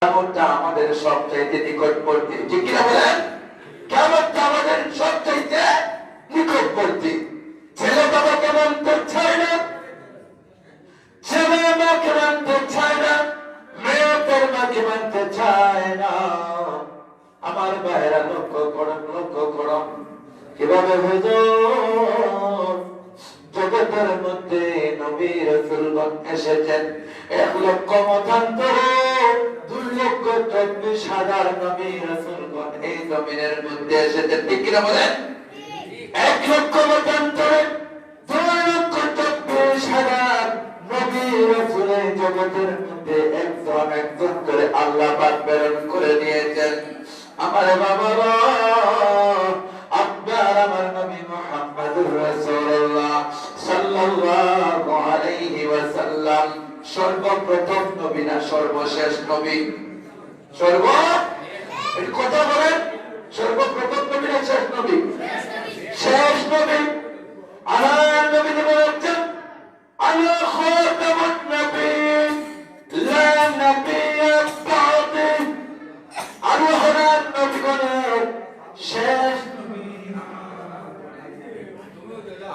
কিয়ামতটা আমাদের সবচাইতে নিকটবর্তী, ঠিক কিনা বলেন? কিয়ামতটা আমাদের সবচাইতে নিকটবর্তী। ছেলে বাবাকে মানতে চায় না, ছেলে মাকে মানতে চায় না, মেয়ে তার মাকে মানতে চায় না। আমার ভাইরা লক্ষ্য করুন কিভাবে হুজুর জগতের মধ্যে নবী রাসূলগণ এসেছেন 1,00,000 মতান্তরে 2,24,000 নবী রাসূলগণ এই জমিনের মধ্যে এসেছেন, ঠিক কিনা বলেন? 1,00,000 মতান্তরে 2,24,000 নবী রাসূল জগতের মধ্যে একজন একজন করে আল্লাহ পাক প্রেরণ করে দিয়েছেন। আমার বাবারা, আপনার আমার নবী মুহাম্মদুর রাসূলুল্লাহ সাল্লাল্লাহু আলাইহি ওয়াসাল্লাম সর্বপ্রথম নবী না সর্বশেষ নবী? কথা বলেন, সর্বপ্রথম নবী না শেষ নবী? শেষ নবী। আমার নবী বলেছেন আনা খাতামুন নবিয়্যিন লা নাবিয়্যা বা'দি, আমি হলাম নবীগণের শেষ নবী।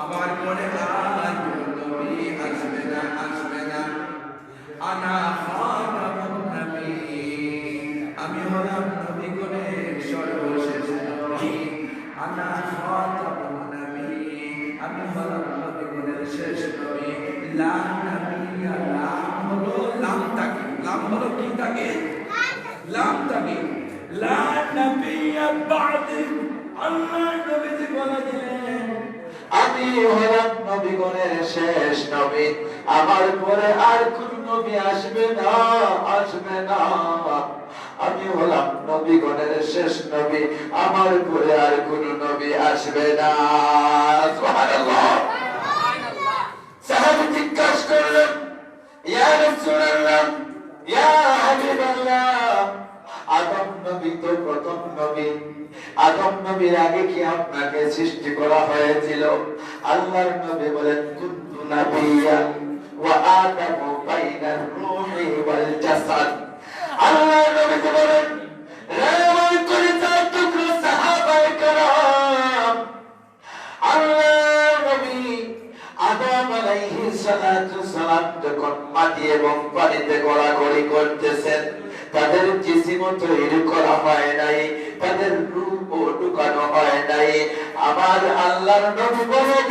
আমার মনে আর নবী আসবে না। আনা খাতামুন নবিয়্যিন, আমি হলাম নবীগণের সর্বশেষ নবী। আনা খাতামুন নবিয়্যিন, আমি হলাম নবীগণের শেষ নবী। লা নাবিয়্যা, লাম হলো কি থাকে? লাম থাকে। লা নাবিয়্যা বা'দি, আল্লাহ নবীজি বলে দিলেন আমি হলাম নবীগণের শেষ নবী, আমার পরে আর কোন নবী আসবে না। আমি হলাম নবীগণের শেষ নবী, আমার পরে আর কোন নবী আসবে না। সুবহানাল্লাহ। সাহাবী জিজ্ঞাসা করলেন, ইয়া রাসূলুল্লাহ, ইয়া হাবিবাল্লাহ, আদম নবী তো প্রথম নবী, আদম নবীর আগে কি আপনাকে সৃষ্টি করা হয়েছিল? আল্লাহর নবী বলেন কুনতু নাবিয়্যান ওয়া আদামু বাইনার রূহি ওয়াল জাসাদ। আল্লাহর নবী বলেন, হে আমার কলিজার টুকরো সাহাবায়ে কেরাম, আল্লাহর নবী আদম আলাইহিস সালাতু সালাম যখন মাটি এবং পানিতে গড়াগড়ি করতেছেন, তাদের জিসিম তৈরি করা হয় নাই, তাদের রূপ ঢুকানো হয় নাই। আমার আল্লাহর নবী বলেন,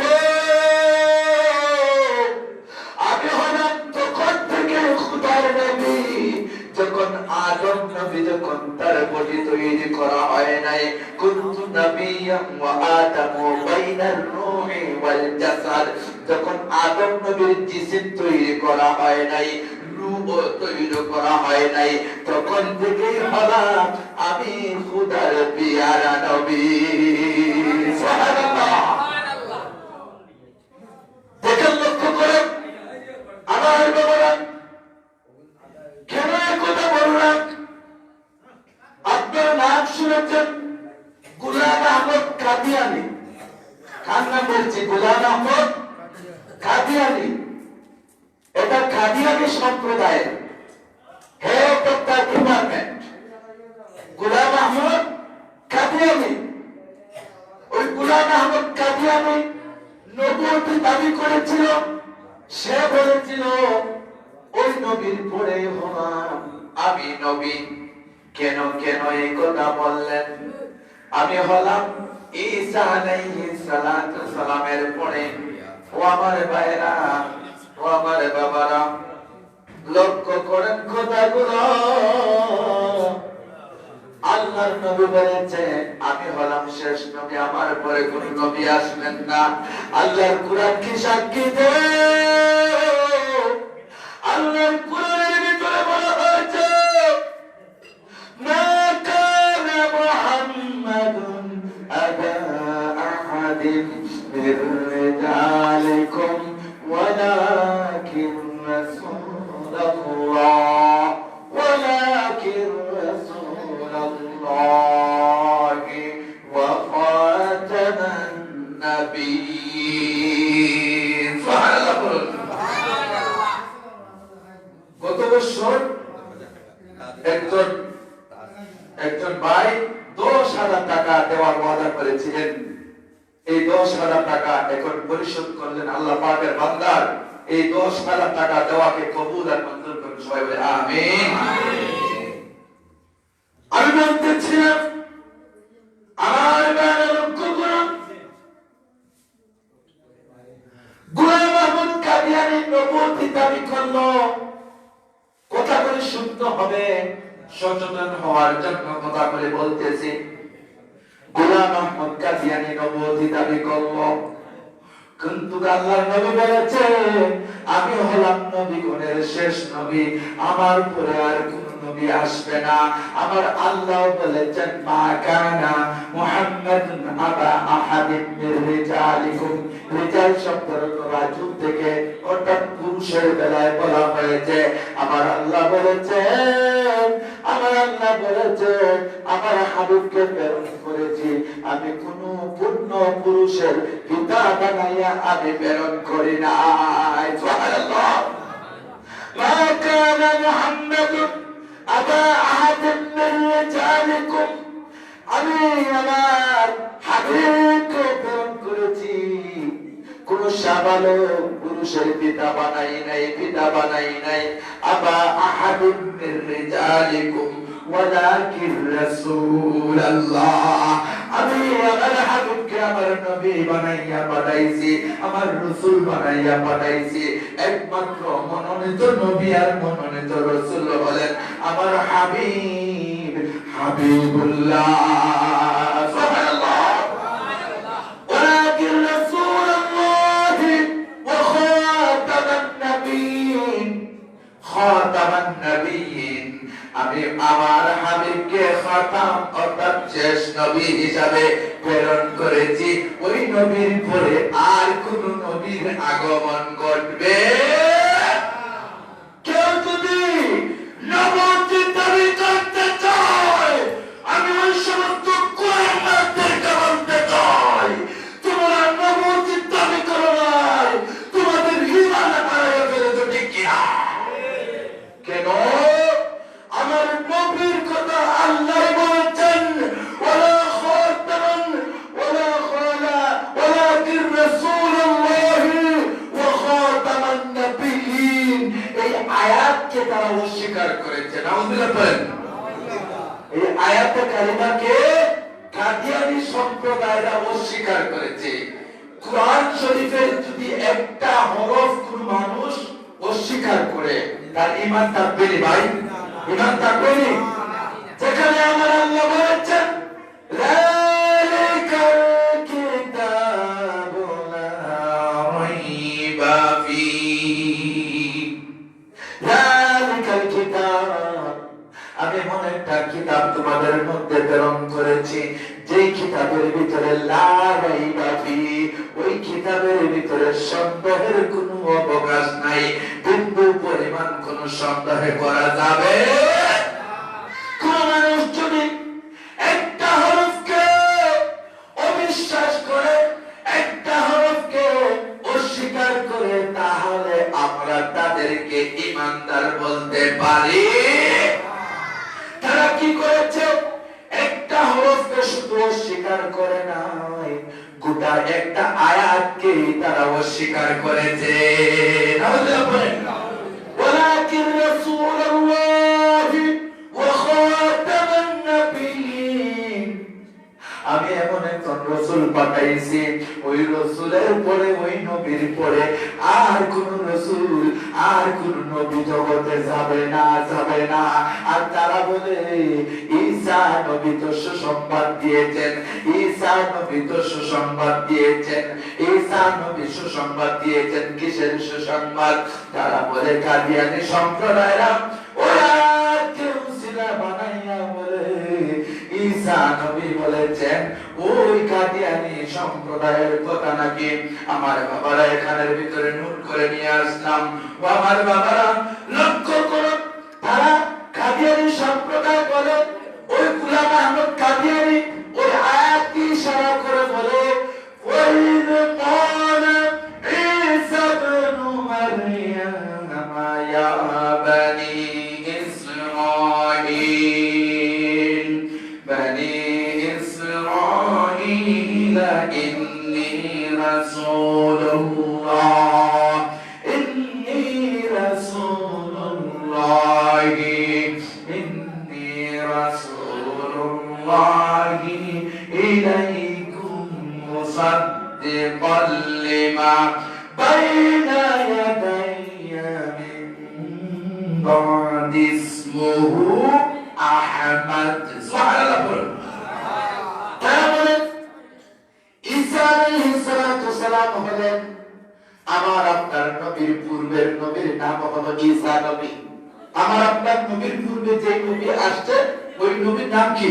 আমি হলাম তখন থেকে খোদার নবী যখন আদম নবী যখন তার বডি তৈরি করা হয় নাই। কুনতু নাবিয়্যান ওয়া আদামু বাইনার রূহি ওয়াল জাসাদ, যখন আদম নবীর জিসিম তৈরি করা হয় নাই, রূপ তৈরি করা হয় নাই, তখন থেকেই হলাম আমি খোদার পিয়ারা নবী। সুবহানাল্লাহ। দেখেন, লক্ষ্য করেন আমার বাবারা, কেন কথা বললাম? আপনার নাম শুনেছেন গোলাম আহমদ কাদিয়ানী, কার নাম বলছি? গোলাম আহমদ কাদিয়ানী। এটা কাদিয়ানী সম্প্রদায়ের হেড অফ দ্য ডিপার্টমেন্ট গোলাম আহমদ কাদিয়ানী। ওই গোলাম আহমদ কাদিয়ানী নবুয়তি দাবি করেছিল। সে বলেছিল ওই নবীর পরে হলাম আমি নবী। কেন এই কথা বললেন? আমি হলাম ঈসা আলাইহিস সালাতু সালামের পরে। ও আমার ভাইরা, ও আমার বাবারা, লক্ষ্য করেন কথাগুলো। আল্লাহর নবী বলেছে আমি হলাম শেষ নবী, আমার পরে কোন নবী আসবেন না। আল্লাহর কুরআন কি সাক্ষী দেয়? আল্লাহর কুরআনের ভিতরে বলা হয়েছে মা কানা মুহাম্মাদুন আবা আহাদিন মির রিজালিকুম ওয়ালাকিন রাসূলুল্লাহ ওয়ালাকিন রাসূলুল্লাহি ওয়া খাতামান নাবিয়্যিন। সুবহানাল্লাহ। একজন ভাই 10,000 টাকা দেওয়ার ওয়াদা করেছিলেন, এই 10,000 টাকা এখন পরিশোধ করলেন। আল্লাহ পাকের বান্দার এই 10,000 টাকা দেওয়াকে কবুল আর মঞ্জুর করুন, সবাই বলে আমিন। আমি বলতেছিলাম আমার বাবা লক্ষ্য করুন, গোলাম মাহমুদ কাদিয়ানী নবুয়তি দাবি করলো। কথা বলে শুনতে হবে, সচেতন হওয়ার জন্য কথা বলে বলতেছি। গোলাম মাহমুদ কাদিয়ানী নবুয়তি দাবি করলো, কিন্তু আল্লাহর নবী বলেছে আমি হলাম নবীগণের শেষ নবী, আমার পরে আর কোন নবী আসবে না। আমার আল্লাহ বলেছেন মা কানা মুহাম্মাদুন আবা আহাদিন মির রিজালিকুম, রিজাল শব্দের অর্থ রাজুল থেকে, অর্থাৎ পুরুষের বেলায় বলা হয়েছে। আমার আল্লাহ বলেছেন, আমার আল্লাহ বলেছেন আমার হাবিবকে প্রেরণ করেছি, আমি কোন পূর্ণ পুরুষের পিতা বানাইয়া আমি প্রেরণ করি নাই। সুবহানাল্লাহ। মা কানা মুহাম্মাদুন আবা আহাদিন মির রিজালিকুম, আমি আমার হাবিবকে প্রেরণ করেছি, কোন সাবালক পুরুষের পিতা বানাই নাই, পিতা বানাই নাই। আবা আহাদিন মির রিজালিকুম ওয়ালাকির রাসূলুল্লাহ, আমি আমার হাবিবকে আমার নবী বানাইয়া পাঠাইছি, আমার রাসূল বানাইয়া পাঠাইছি। একমাত্র মনোনীত নবী আর মনোনীত রাসূল হলেন আমার হাবিব, হাবিবুল্লাহ। সুবহানাল্লাহ। ওয়ালাকির রাসূলুল্লাহ ওয়া খাতামান নবিয়্যিন, খাতামান নবিয়্যিন, আমি আমার হাবিবকে খাতাম অর্থাৎ শেষ নবী হিসাবে প্রেরণ করেছি। ওই নবীর পরে আর কোন নবীর আগমন ঘটবে? কেউ যদি নবুয়্যতি দাবি করতে চায়, আমি ওই সমস্ত কোরআনদেরকে বলতে চাই তোমরা নবুয়্যতি দাবি করো নাই, তোমাদের ঈমান হারাইয়া ফেলেছো, ঠিক কিনা? কেন? আমার নবীর কথা আল্লাহ বলেছেন ওয়ালা খাতামান ওয়ালা খালা ওয়ালাকির রাসূলুল্লাহ ওয়া খাতামান নবিয়্যিন, এই আয়াতকে তারা অস্বীকার করেছে। নাউযুবিল্লাহ বলেন। এই আয়াতে কারিমাকে কাদিয়ানী সম্প্রদায়রা অস্বীকার করেছে। কোরআন শরীফের যদি একটা হরফ কোন মানুষ অস্বীকার করে তার ঈমান থাকবে না ভাই, ঈমান থাকবে না। যেখানে আমার আল্লাহ বলেছেন যালিকাল কিতাবু লা রাইবা ফীহি, যালিকাল কিতাব, আমি এমন একটা কিতাব তোমাদের মধ্যে প্রেরণ করেছি যেই কিতাবের ভিতরে লা রাইবা ফীহি, ওই কিতাবের ভিতরে সন্দেহের কোনো অবকাশ নাই, বিন্দু পরিমাণ কোনো সন্দেহ করা যাবে। কোন মানুষ যদি একটা হরফকে অবিশ্বাস করে, একটা হরফকে অস্বীকার করে, তাহলে আমরা তাদেরকে ঈমানদার বলতে পারি? তারা কি করেছে? একটা হরফকে শুধু অস্বীকার করে নাই, গোটা একটা আয়াতকে তারা অস্বীকার করেছে। ওয়ালাকির রাসূলুল্লাহ ওয়া খাতামান নবিয়্যিন, আমি এমন একজন রাসূল পাঠাইছি, ওই রাসূলের পরে ওই নবীর পরে আর কোন রাসূল আর কোন নবী জগতে যাবে না, যাবে না। আর তারা বলে ঈসা নবী তো সুসংবাদ দিয়েছেন, ঈসা নবী তো সুসংবাদ দিয়েছেন, ঈসা নবী সুসংবাদ দিয়েছেন। কিসের সুসংবাদ? তারা বলে কাদিয়ানী সম্প্রদায়রা ওরা কেউ সিলা বানাইয়া বলে ঈসা নবী বলেছেন, ওই কাদিয়ানী সম্প্রদায়ের কথা নাকি। আমার বাবারা এখানের ভিতরে নোট করে নিয়ে আসলাম। ও আমার বাবারা লক্ষ্য করো, তারা কাদিয়ানী সম্প্রদায় বলে, ওই গোলাম আহমদ কাদিয়ানী ওই আয়াতকে ইশারা করে বলে ওয়াইদ ক্বালা ঈসা ইবনু মারইয়াম ইয়া বানি ইসরাঈল بعد اسمه أحمد سبحان الله বলুন তারা বলেন ঈসা আলাইহিস সালাম হলেন আমার আপনার নবীর পূর্বের নবীর নাম হলো ঈসা নবী আমার আপনার নবীর পূর্বে যে নবী আসছে ওই নবীর নাম কি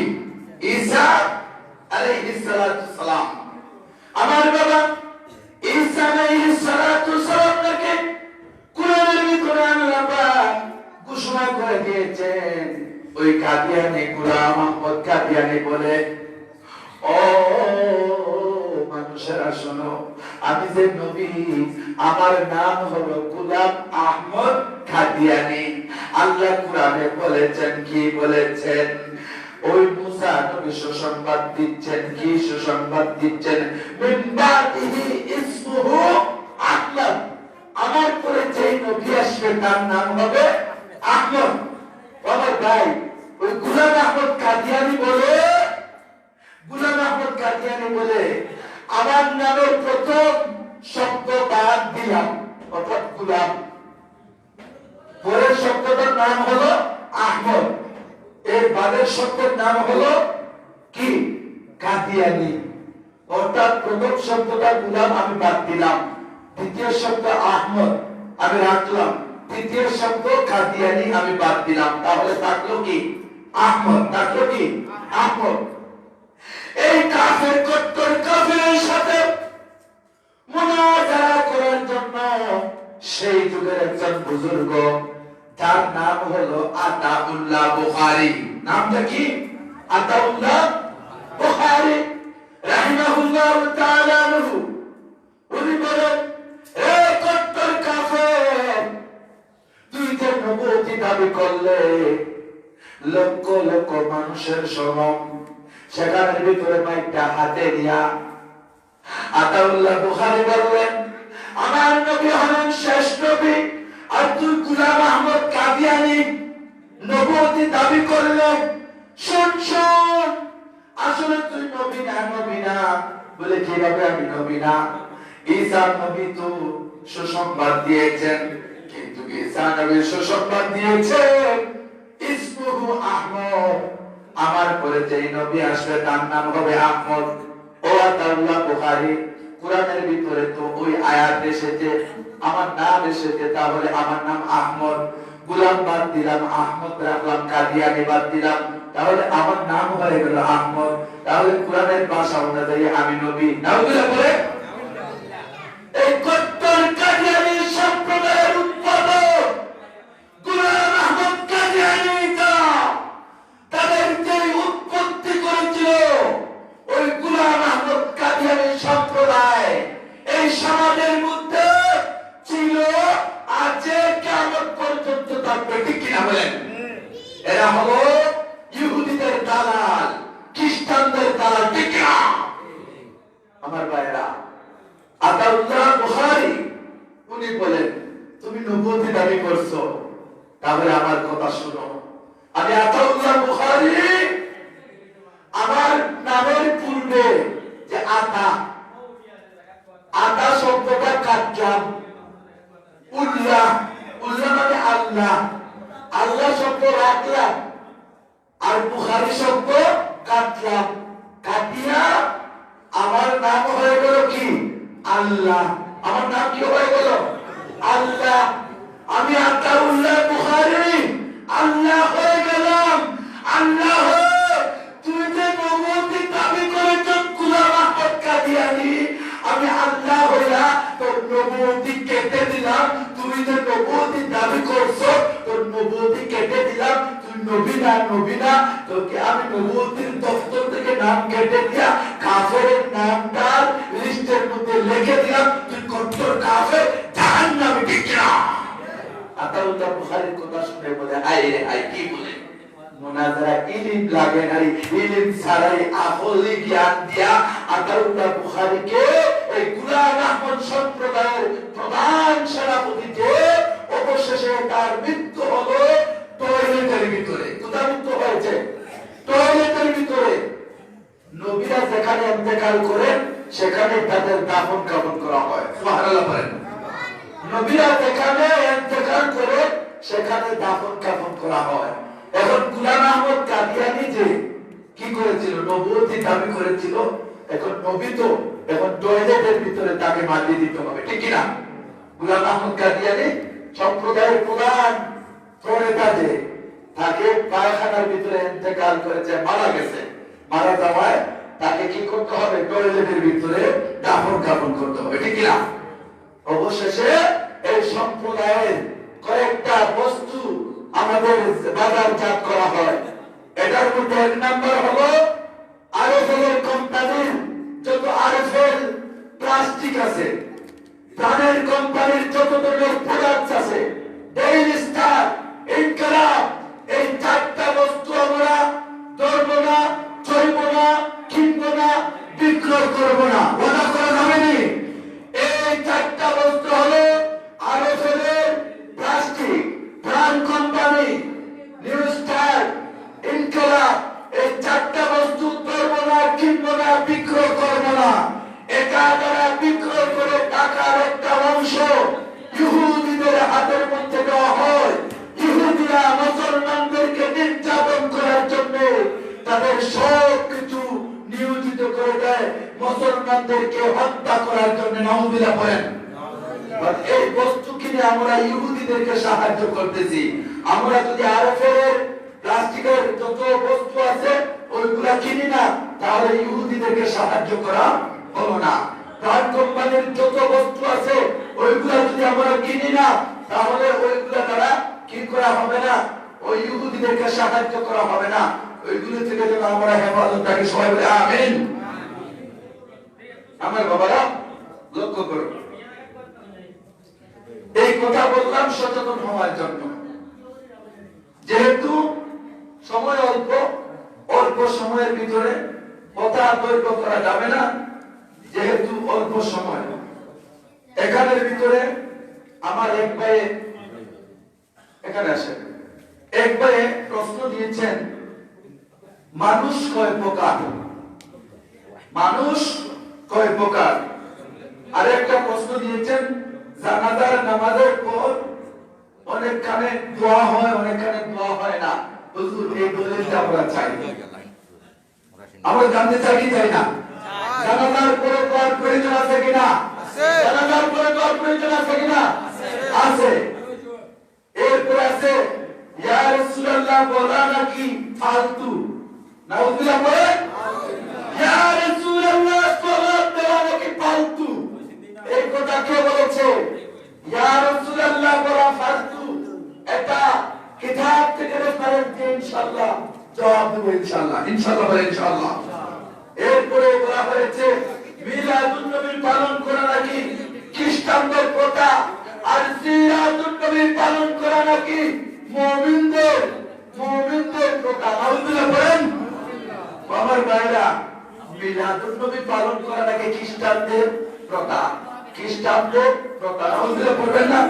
ঈসা আলাইহিস সালাম আমার বাবা ঈসা আলাইহিস সালামকে কোরআনের ভিতরে আল্লাহ পাক ঘোষণা করে দিয়েছেন ওই কাদিয়ানি গোলাম আহমদ কাদিয়ানি বলে ও মানুষেরা শোনো আমি যে নবী আমার নাম হলো গোলাম আহমদ কাদিয়ানি আল্লাহ কোরআনে বলেছেন কি বলেছেন ওই মুসা নবী সুসংবাদ দিচ্ছেন কি সুসংবাদ দিচ্ছেন মিন বাদিহি ইসমুহু আহমদ আমার পরে যে নবী আসবে তার নাম হবে আহমদ আমার ভাই ওই গোলাম আহমদ কাদিয়ানি বলে আমার নামের প্রথম শব্দ বাদ দিলাম অর্থাৎ গোলাম পরের শব্দটার নাম হলো আহমদ এর বাদের শব্দের নাম হলো কি কাদিয়ানি অর্থাৎ প্রথম শব্দটা গোলাম আমি বাদ দিলাম দ্বিতীয় শব্দ আহমদ আমি রাখলাম তৃতীয় শব্দ কাদিয়ানি আমি বাদ দিলাম তাহলে থাকলো কি আহমদ থাকলো কি আহমদ এই কাফের কট্টর কাফেরের সাথে মুনাজারা করার জন্য সেই যুগের একজন বুজুর্গ তার নাম হলো আতাউল্লাহ বুখারী নামটা কি আতাউল্লাহ বুখারী রাহিমাহুল্লাহু তাআলা উনি বলেন এ কট্টর কাফের তুই যে নবুয়তি দাবি করলে লক্ষ লক্ষ মানুষের সরম সেখানের ভিতরে মাইকটা হাতে নিয়া আতাউল্লাহ বুখারী বললেন আমার নবী হলেন শেষ নবী আর তুই গোলাম আহমদ কাদিয়ানি নবুয়তি দাবি করলে শুন আসলে তুই নবী না বলে কিভাবে আমি নবী না ঈসা নবী তো সুসংবাদ দিয়েছেন কিন্তু ঈসা নবী সুসংবাদ দিয়েছেন ইসমুহু আহমদ আমার পরে যেই নবী আসবে তার নাম হবে আহমদ ও আতাউল্লাহ বুখারী কোরআনের ভিতরে তো ওই আয়াত এসেছে আমার নাম এসেছে তাহলে আমার নাম আহমদ গোলাম বাদ দিলাম আহমদ রাখলাম কাদিয়ানি বাদ দিলাম তাহলে আমার নাম হয়ে গেল আহমদ তাহলে কোরআনের ভাষা অনুযায়ী আমি নবী নাউজুবিল্লাহ বলে এই কট্টর কাদিয়ানি সম্প্রদায়ের উৎপাদক গোলাম আহমদ কাদিয়ানি তাদের যে উৎপত্তি করেছিল ওই গোলাম আহমদ কাদিয়ানি সম্প্রদায় এই সমাজের মধ্যে ছিল আজকে কিয়ামত পর্যন্ত থাকবে ঠিক কিনা বলেন এরা হলো ইহুদিদের দালাল খ্রিস্টানদের দালাল ঠিক কিনা আমার ভাইরা আতাউল্লাহ বুখারী উনি বলেন তুমি নবুয়তি দাবি করছো তাহলে আমার কথা শুনো আমি আতাউল্লাহ বুখারী আমার নামের পূর্বে যে আতা শব্দটা কাটলাম উল্লাহ মানে আল্লাহ শব্দ রাখলাম আর বুখারী শব্দ কাটলাম কাটিয়া আমার নাম হয়ে গেল কি আল্লাহ আমার নাম কি হয়ে গেল আল্লাহ আমি আতাউল্লাহ বুখারী আল্লাহ হয়ে গেলাম আল্লাহ তুই যে নবুয়তি দাবি করেছ গোলাম আহমদ কাদিয়ানি আমি আল্লাহ হইয়া তোর নবুয়তি কেটে দিলাম তুই যে নবুয়তি দাবি করছো তোর নবুয়তি কেটে দিলাম তুই নবী না তোকে আমি নবুয়তির দফতর থেকে নাম কেটে দিয়া কাফেরের নামটা লিস্টের মধ্যে লিখে দিলাম তুই কট্টর কাফের জাহান্নামে ঠিক না আতাউল্লাহ বুখারীর কথা শুনে বলে আয় কি বলে মুনাজারা ইলম লাগে নারী ইলম ছাড়াই আকলি জ্ঞান দিয়া আতাউল্লাহ বুখারীকে এই গোলাম আহমদ সম্প্রদায়ের প্রধান সেনাপতিকে অবশেষে তার মৃত্যু হলো টয়লেটের ভিতরে কোথায় মৃত্যু হয়েছে টয়লেটের ভিতরে নবীরা যেখানে ইন্তেকাল করেন সেখানে তাদের দাফন কাফন করা হয় সুবহানাল্লাহ বলেন নবীরা যেখানে ইন্তেকাল করে সেখানে দাফন কাফন করা হয়। এখন গোলাম আহমদ কাদিয়ানী যে কি করেছিল, নবুয়তি দাবি করেছিল, এখন নবী তো এখন টয়লেটের ভিতরে তাকে মাটি দিতে হবে, ঠিক কি না? গোলাম আহমদ কাদিয়ানী সম্প্রদায়ের প্রধান প্রণেতা যে, তাকে পায়খানার ভিতরে ইন্তেকাল করেছে, মারা গেছে। মারা যাওয়ায় তাকে কি করতে হবে, টয়লেটের ভিতরে দাফন কাফন করতে হবে, ঠিক কি না? অবশেষে এই সম্প্রদায়ের কয়েকটা বস্তু আমাদের বাজারজাত করা হয়। এটার মধ্যে এক নাম্বার হলো আরএফএল কোম্পানির যত আরএফএল প্লাস্টিক আছে, প্রাণের কোম্পানির যত ধরনের প্রোডাক্ট আছে, ডেইলি স্টার, ইনকালাব, এই চারটা বস্তু আমরা ধরবো না, চলবো না, কিনবো না, বিক্রয় করবো না, ওটা করা যাবে না। এই চারটা বস্তু হলো আরএফএল এর প্লাস্টিক, প্রাণ কোম্পানি, নিউ স্টার, ইনকালাব, এই চারটা বস্তু ধরবো না, কিনবো না, বিক্রয় করবো না। এটা দ্বারা বিক্রয় করে টাকার একটা অংশ ইহুদিদের হাতের মধ্যে দেওয়া হয়। ইহুদিরা মুসলমানদেরকে নির্যাতন করার জন্য তাদের সব কিছু নিয়োজিত করে দেয়, মুসলমানদেরকে হত্যা করার জন্য। নাউযুবিল্লাহ বলেন। এই বস্তু কিনে আমরা ইহুদিদেরকে সাহায্য করতেছি। আমরা যদি আরএফএল প্লাস্টিকের যত বস্তু আছে ওইগুলা কিনি না, তাহলে ইহুদিদেরকে সাহায্য করা হলো না। প্রাণ কোম্পানির যত বস্তু আছে ওইগুলা যদি আমরা কিনি না, তাহলে ওইগুলা দ্বারা কি করা হবে না, ওই ইহুদিদেরকে সাহায্য করা হবে না। ওইগুলো থেকে যেন আমরা হেফাজত থাকি, সবাই বলে আমিন। আমার বাবারা লক্ষ্য করুন, এই কথা বললাম সচেতন হওয়ার জন্য। যেহেতু সময় অল্প, অল্প সময়ের ভিতরে কথা দৈর্ঘ্য করা যাবে না, যেহেতু অল্প সময়। এখানের ভিতরে আমার এক ভাই এখানে আসে, এক ভাই প্রশ্ন দিয়েছেন, মানুষ কয় প্রকার, মানুষ কয় প্রকার। আরেকটা প্রশ্ন দিয়েছেন, জানাজার নামাজের পর অনেকখানে দোয়া হয়, অনেকখানে দোয়া হয় না। হুজুর এই দলিলটা আমরা চাই, আমরা জানতে চাই কি চাই না? জানাজার পরে দোয়ার প্রয়োজন আছে কিনা? জানাজার পরে দোয়ার প্রয়োজন আছে কিনা? আছে। এরপর আছে ইয়া রাসূলুল্লাহ বলা নাকি ফালতু, নাউযুবিল্লাহ বলে ইয়া রাসূলুল্লাহ সালাত দেওয়া নাকি ফালতু। এই কথা কে বলেছে? ইয়া রাসূলুল্লাহ বলা ফালতু, এটা কিতাব থেকে রেফারেন্স দিয়ে ইনশাআল্লাহ জবাব দেব, ইনশাআল্লাহ। ইনশাআল্লাহ বলে ইনশাআল্লাহ। এরপরে বলা হয়েছে মিলাদুন নবীর পালন করা নাকি খ্রিস্টানদের প্রথা, আর সিরাতুন নবীর পালন করা নাকি মুমিনদের প্রথা। নাউযুবিল্লাহ বলেন। আমার ভাইরা, মিলাদুন নবী পালন করা নাকি খ্রিস্টানদের প্রথা, খ্রিস্টানদের প্রথা। নাউযুবিল্লাহ বলবেন না?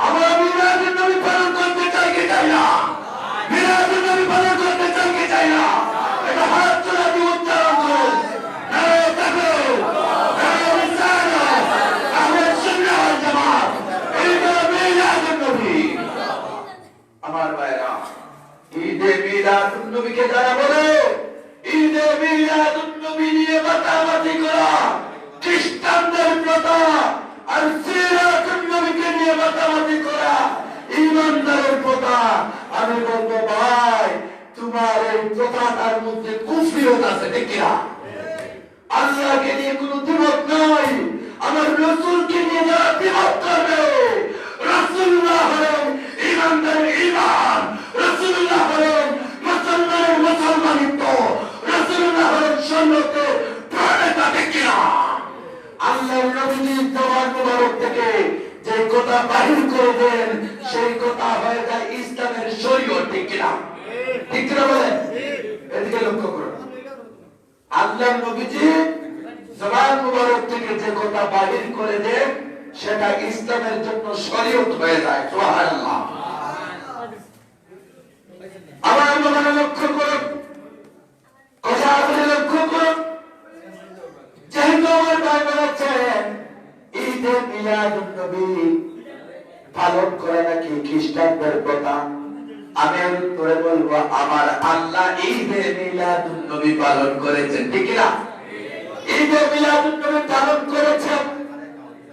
আমরা মিলাদুন নবী পালন করতে চাই কি চাই না? মিলাদুন নবী পালন করতে চাই কি চাই না? এটা হাত তুলে দিয়ে উচ্চারণ করুন, নারে তাকবীর, নারে রিসালাত, আহলে সুন্নাহ ওয়াল জামাত। এটা মিলাদুন নবী। আমার ভাইরা, ঈদে মিলাদুন নবীকে যারা বলে ঈদে মিলাদুন নবী নিয়ে মাতামাতি করা খ্রিস্টানদের প্রথা, আর সিরাতুন নবীকে নিয়ে মাতামাতি করা ঈমানদারের প্রথা। আমি বলবো ভাই, তোমার এই প্রথাটার মধ্যে কুফরিয়ত আছে, ঠিক কি না? আল্লাহকে নিয়ে কোনো দ্বিমত নাই, আমার রাসূলকে নিয়ে যারা দ্বিমত করবে, রাসূলুল্লাহ হলেন ঈমানদারের ঈমান, রাসূলুল্লাহ হলেন মুসলমানের মুসলমানিত্ব, রাসূলুল্লাহ হলেন সুন্নতের প্রণেতা, ঠিক কি না? আল্লাহর নবীর জবান মুবারক থেকে যে কথা বাহির করে দেন, সেই কথা হয়ে যায় ইসলামের শরীয়ত, ঠিক কি না? ঠিক না বলেন? এদিকে লক্ষ্য করুন, আল্লাহর নবীজি জবান মুবারক থেকে যে কথা বাহির করে দেন, সেটা ইসলামের জন্য শরীয়ত হয়ে যায়। সুবহানাল্লাহ। আমার মনে লক্ষ্য করুন, কথা আপনি লক্ষ্য করুন। যেহেতু আমার ভাই বলেছেন ঈদে মিলাদুন নবী পালন করা নাকি খ্রিস্টান আমার আল্লাহ ঈদে মিলাদুন নবী পালন করেছেন, ঠিক না? ঈদে মিলাদুন নবী পালন করেছেন।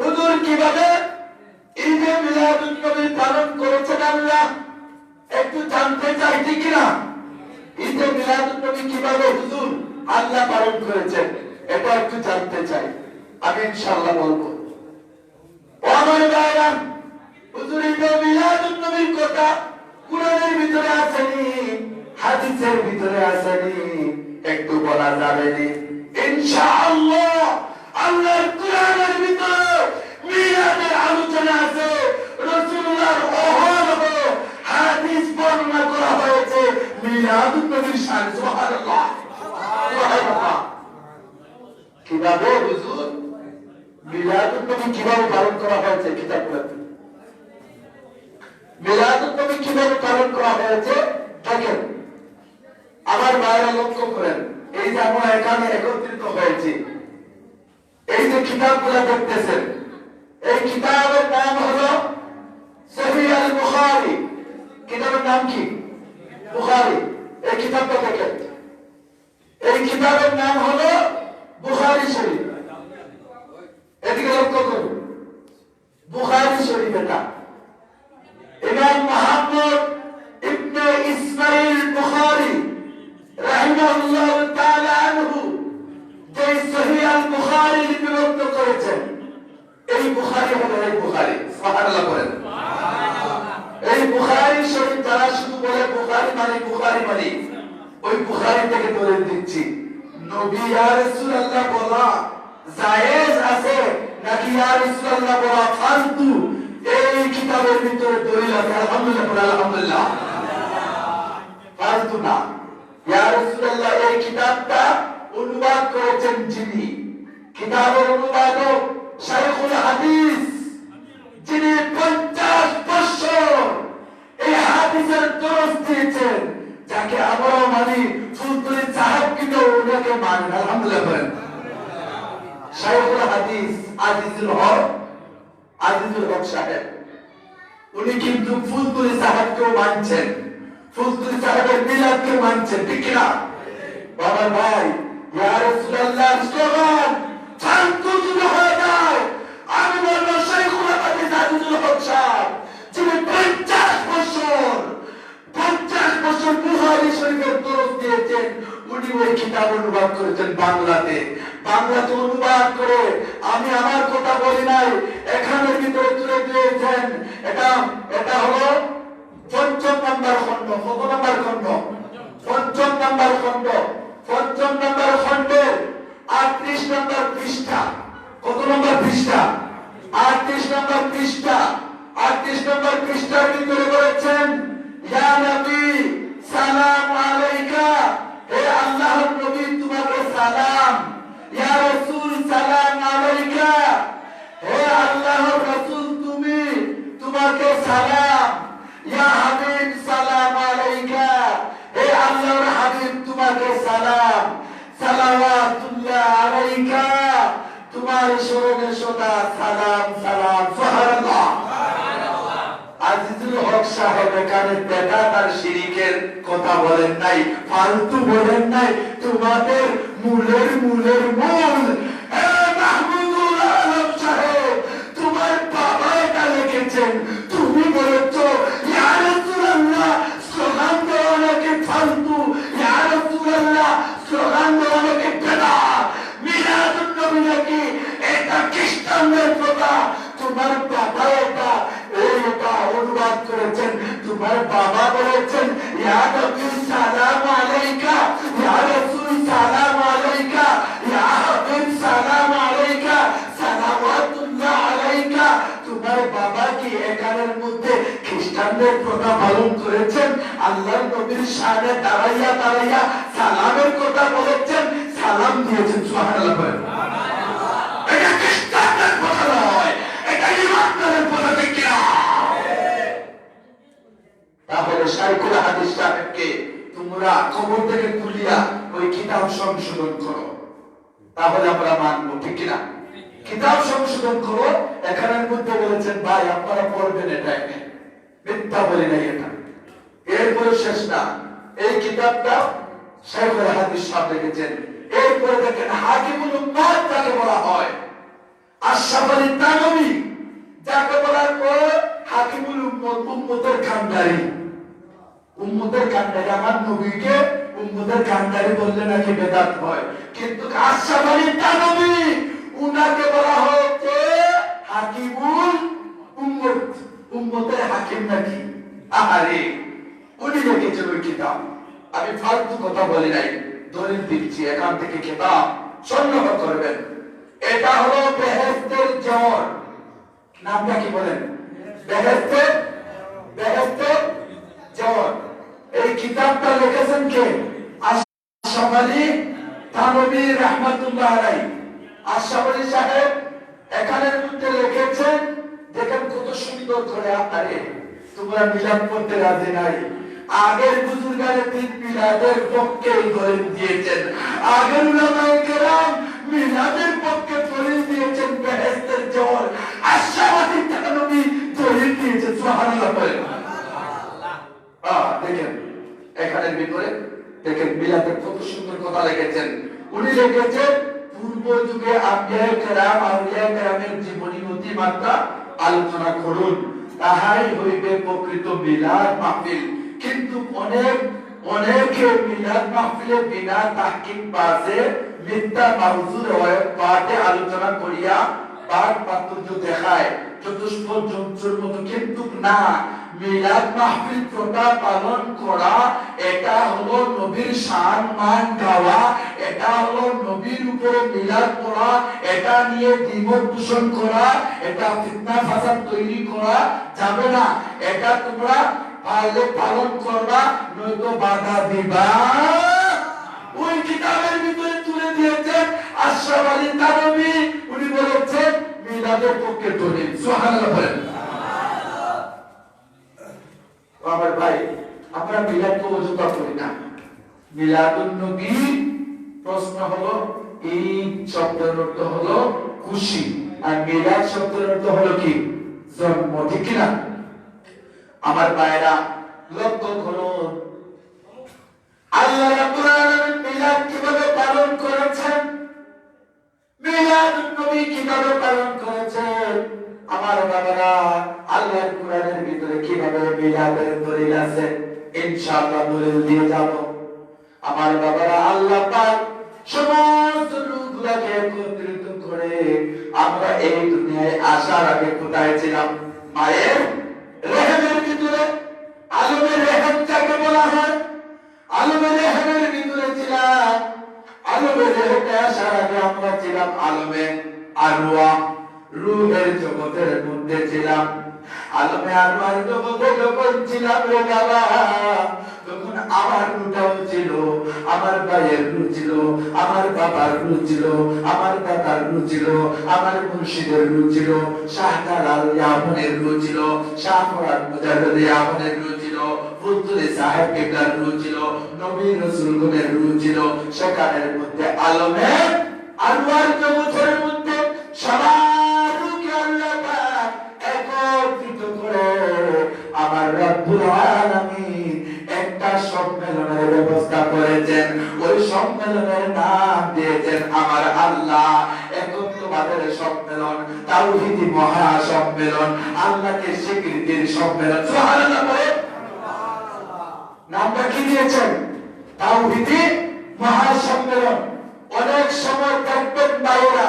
হুজুর কিভাবে ঈদে মিলাদুন নবী পালন করেছেন আল্লাহ একটু জানতে চাই, ঠিক না? ঈদে মিলাদুন নবী কিভাবে হুজুর আল্লাহ পালন করেছেন এটা একটু জানতে চাই। আমি ইনশাআল্লাহ বলবো। ও আমার ভাইরা, হুজুর ঈদে মিলাদুন নবীর কথা কুরআনের ভিতরে আসেনি, হাদিসের ভিতরে আসেনি, একটু বলা যাবে না? ইনশাআল্লাহ আল্লাহর কুরআনের ভিতরে মিলাদের আলোচনা আছে। রাসূলুল্লাহর অহরহ হাদিস বর্ণনা করা হয়েছে মিলাদুন নবীর শানে। সুবহানাল্লাহ, সুবহানাল্লাহ। কিভাবে হুজুর মিলাদুন নবী কিভাবে পালন করা হয়েছে কিতাবগুলোতে, মিলাদুন নবী কিভাবে পালন করা হয়েছে দেখেন। আমার ভাইরা লক্ষ্য করেন, এই যে আমরা এখানে একত্রিত হয়েছি, এই যে কিতাবগুলো দেখতেছেন, এই কিতাবের নাম হলো সহিহ আল বুখারী। কিতাবের নাম কি? বুখারী। এই কিতাবটা দেখেন, এই কিতাবের নাম হলো বুখারী শরীফ। এদিকে লক্ষ্য করুন, বুখারী শরীফ। এটা ইমাম মুহাম্মদ ইবনে ইসমাইল বুখারী রাহিমাহুল্লাহ তাআলা আনহু যে সহিহ আল বুখারী লিপিবদ্ধ করেছেন, এই বুখারী হলো এই বুখারী। সুবহানাল্লাহ বলেন। এই বুখারী শরীফ যারা শুধু বলে বুখারী মানে ওই বুখারী থেকে দলিল দিচ্ছি। নবী ইয়া রাসূলুল্লাহ বলা জায়েজ আছে নাকি ইয়া রাসূলুল্লাহ বলা ফালতু, এই কিতাবের ভিতরে দলিল আছে। আলহামদুলিল্লাহ, আলহামদুলিল্লাহ। ফালতু না। ইয়া রাসূলুল্লাহ এই কিতাবটা অনুবাদ করেছেন যিনি, কিতাবের অনুবাদক শাইখুল হাদিস, যিনি 50 বছর এই হাদিসের দরস দিয়েছেন, যাকে আমরাও মানি, ফুলতুলি সাহেব কিন্তু ওনাকে মানেন। আলহামদুলিল্লাহ বলেন। শাইখুল হাদিস আজিজুল হক সাহেব, উনি কিন্তু ফুলতুলি সাহেবকেও মানছেন, ফুলতুলি সাহেবের মিলাদকে মানছেন, ঠিক না? বাবা ভাই, ইয়া রাসূলুল্লাহ স্লোগান ফালতু যদি হয়ে যায়, আমি বলবো শাইখুল হাদিস আজিজুল হক সাহেব, যিনি 50 বছর বুখারী শরীফের দরস দিয়েছেন, উনি ওই কিতাব অনুবাদ করেছেন বাংলাতে অনুবাদ করে। আমি আমার কথা বলি নাই, এখানের ভিতরে তুলে দিয়েছেন। এটা হলো ৫ম নাম্বার খণ্ড। কত নাম্বার খণ্ড? ৫ম নাম্বার খণ্ড। ৫ম নাম্বার খণ্ডের ৩৮ নাম্বার পৃষ্ঠা। কত নাম্বার পৃষ্ঠা? ৩৮ নাম্বার পৃষ্ঠা। ৩৮ নাম্বার পৃষ্ঠার ভিতরে বলেছেন, ইয়া নবী সালাম আলাইকা, হে আল্লাহর নবী তোমাকে সালাম। ইয়া রাসূল সালাম আলাইকা, হে আল্লাহর রাসূল তোমাকে সালাম। ইয়া হাবিব সালাম আলাইকা, হে আল্লাহর হাবিব তোমাকে সালাম। সালাওয়াতুল্লাহ আলাইকা, তোমার শরণে সদা সালাম সালাম। সুবহানাল্লাহ। আজিজুল হক সাহেব এখানে বেদাত আর শিরকের কথা বলেন নাই, ফালতু বলেন নাই, তোমাদের মূলের মূল মাহমুদুল আলম সাহেব, তোমার বাবা এটা লিখেছেন, তুমি বলেছো ইয়া রাসূলুল্লাহ স্লোগান দেওয়া নাকি ফালতু, ইয়া রাসূলুল্লাহ স্লোগান দেওয়া নাকি বেদাত, মিলাদুন নবী নাকি এটা খ্রিস্টানদের কথা। তোমার বাবা এটা অনুবাদ করেছেন, তোমার বাবা বলেছেন ইয়া নবী সালাম আলাইকা, ইয়া রাসূল সালাম আলাইকা, ইয়া হাবিব সালাম আলাইকা, সালাওয়াতুল্লাহ আলাইকা। তোমার বাবা কি এখানের মধ্যে খ্রিস্টানদের কথা পালন করেছেন? আল্লাহর নবীর শানে দাঁড়াইয়া সালামের কথা বলেছেন, সালাম দিয়েছেন। সুবহানাল্লাহ। এটা খ্রিস্টানদের কথা নয়, এটা ইমানদারের কথা। ঠিক না? তাহলে শাইখুল হাদিস সাহেবকে তোমরা কবর থেকে তুলিয়া ওই কিতাব সংশোধন করো, তাহলে আমরা মানবো, ঠিক না? কিতাব সংশোধন করো। এখানের মধ্যে বলেছেন ভাই আপনারা পড়বেন, এটা মিথ্যা বলি নাই এটা। এরপরে শেষ না, এই কিতাবটা শাইখুল হাদিস সাহেব লিখেছেন। এরপরে দেখেন হাকিমুল উম্মাত যাকে বলা হয়, আশরাফ আলী থানভী যাকে বলার পর হাকিমুল উম্মত, উম্মতের কান্ডারি। উম্মতের কান্ডারি, আমার নবীকে উম্মতের কান্ডারি বললে নাকি বেদাত হয়, কিন্তু আশরাফ আলী থানভী উনাকে বলা হচ্ছে হাকিমুল উম্মত, উম্মতের হাকিম নাকি। আরে উনি লিখেছেন ওই কিতাব। আমি ফালতু কথা বলি নাই, দলিল দিচ্ছি, এখান থেকে কিতাব সংগ্রহ করবেন। এটা হলো বেহেশতের জ্বর, নামটা কি বলেন? বেহেশতের, বেহেশতের জ্বর। এই কিতাবটা লিখেছেন কে? আশরাফ আলী থানভী রাহমাতুল্লাহ আলাইহি। আশরাফ আলী সাহেব এখানের মধ্যে লিখেছেন, দেখেন কত সুন্দর করে। আরে তোমরা মিলাদ করতে রাজি নাই, আগের বুজুর্গারে তিন মিলাদের পক্ষে দলিল দিয়েছেন, আগের উলামায়ে কেরাম মিলাদের পক্ষে দলিল দিয়েছেন, বেহেশতের জ্বর আশরাফ আলী থানভী দলিল দিয়েছেন। সুবহানাল্লাহ বলেন। দেখেন এখানের ভিতরে দেখেন মিলাদের কত সুন্দর কথা লিখেছেন। উনি লিখেছেন পূর্ব যুগে আম্বিয়ায়ে কেরাম, আউলিয়ায়ে কেরামের জীবনী অতিমাত্রা আলোচনা করুন, তাহাই হইবে প্রকৃত মিলাদ মাহফিল। কিন্তু অনেকে মিলাদ মাহফিলে বিনা তাহকিক বাজে মিথ্যা মাউযু রওয়ায়াত পাঠে আলোচনা করিয়া বাদ পাতুর্য দেখায় চতুষ্পদ যন্ত্রের মতো। কিন্তু না, মিলাদ মাহফিল প্রথা পালন করা এটা হলো নবীর শান মান গাওয়া, এটা হলো নবীর উপরে মিলাদ পড়া, এটা নিয়ে দ্বিমত পোষণ করা, এটা ফিতনা ফাসাদ তৈরি করা যাবে না। এটা তোমরা পারলে পালন করবা, নয়তো বাধা দিবা। ওই কিতাবের ভিতরে তুলে দিয়েছেন আশরাফ আলী থানভী, উনি বলেছেন মিলাদের পক্ষে দলিল। সুবহানাল্লাহ বলেন। আমার ভাই, আমরা মিলাদ তো অযথা করি না। মিলাদুন নবী প্রশ্ন হলো, ঈদ শব্দের অর্থ হলো খুশি, আর মিলাদ শব্দের অর্থ হলো কি? জন্ম, ঠিক কি না? আমার ভাইরা লক্ষ্য করুন, আল্লাহ রাব্বুল আলামিন মিলাদ কিভাবে পালন করেছেন, মিলাদুন নবী কিভাবে পালন করেছেন। আমার বাবারা, আল্লাহর কোরআনের ভিতরে কিভাবে মিলাদের দলিল আছে, ইনশাআল্লাহ দলিল দিয়ে যাব। আমার বাবারা, আল্লাহ পাক সমস্ত রূহগুলোকে একত্রিত করে আমরা এই দুনিয়ায় আসার আগে কোথায় ছিলাম? মায়ের রেহেমের ভিতরে। আলমের রেহেম যাকে বলা হয়, আলমের রেহেমের ভিতরে ছিলাম। আলমের রেহেমে আসার আগে আমরা ছিলাম আলমে আরওয়াহ, রূহের জগতের মধ্যে ছিলাম। আলমে আরওয়ার জগতে যখন ছিলাম রে বাবা, তখন আমার রূহটাও ছিল, আমার ভাইয়ের রূহ ছিল, আমার বাবার রূহ ছিল, আমার দাদার রূহ ছিল, আমার মুর্শিদের রূহ ছিল, শাহজালাল ইয়ামনের রূহ ছিল, শাহ ফরহাদ মুজাদ্দিদ ইয়ামনের রূহ ছিল, ফুতুরে সাহেব কিবলার রূহ ছিল, নবী রাসূলগণের রূহ ছিল। সেখানের মধ্যে আলমে আরওয়ার জগতের মধ্যে সবার রূহকে আল্লাহ পাক একত্রিত করে আমার রব্বুল আলামিন একটা সম্মেলনের ব্যবস্থা করেছেন। ওই সম্মেলনের নাম দিয়েছেন আমার আল্লাহ একত্ববাদের সম্মেলন, তাওহীদি মহা সম্মেলন, আল্লাহকে স্বীকৃতির সম্মেলন। সুবহানাল্লাহ বলে। নামটা কি দিয়েছেন? তাওহীদি মহা সম্মেলন। অনেক সময় দেখবেন ভাইরা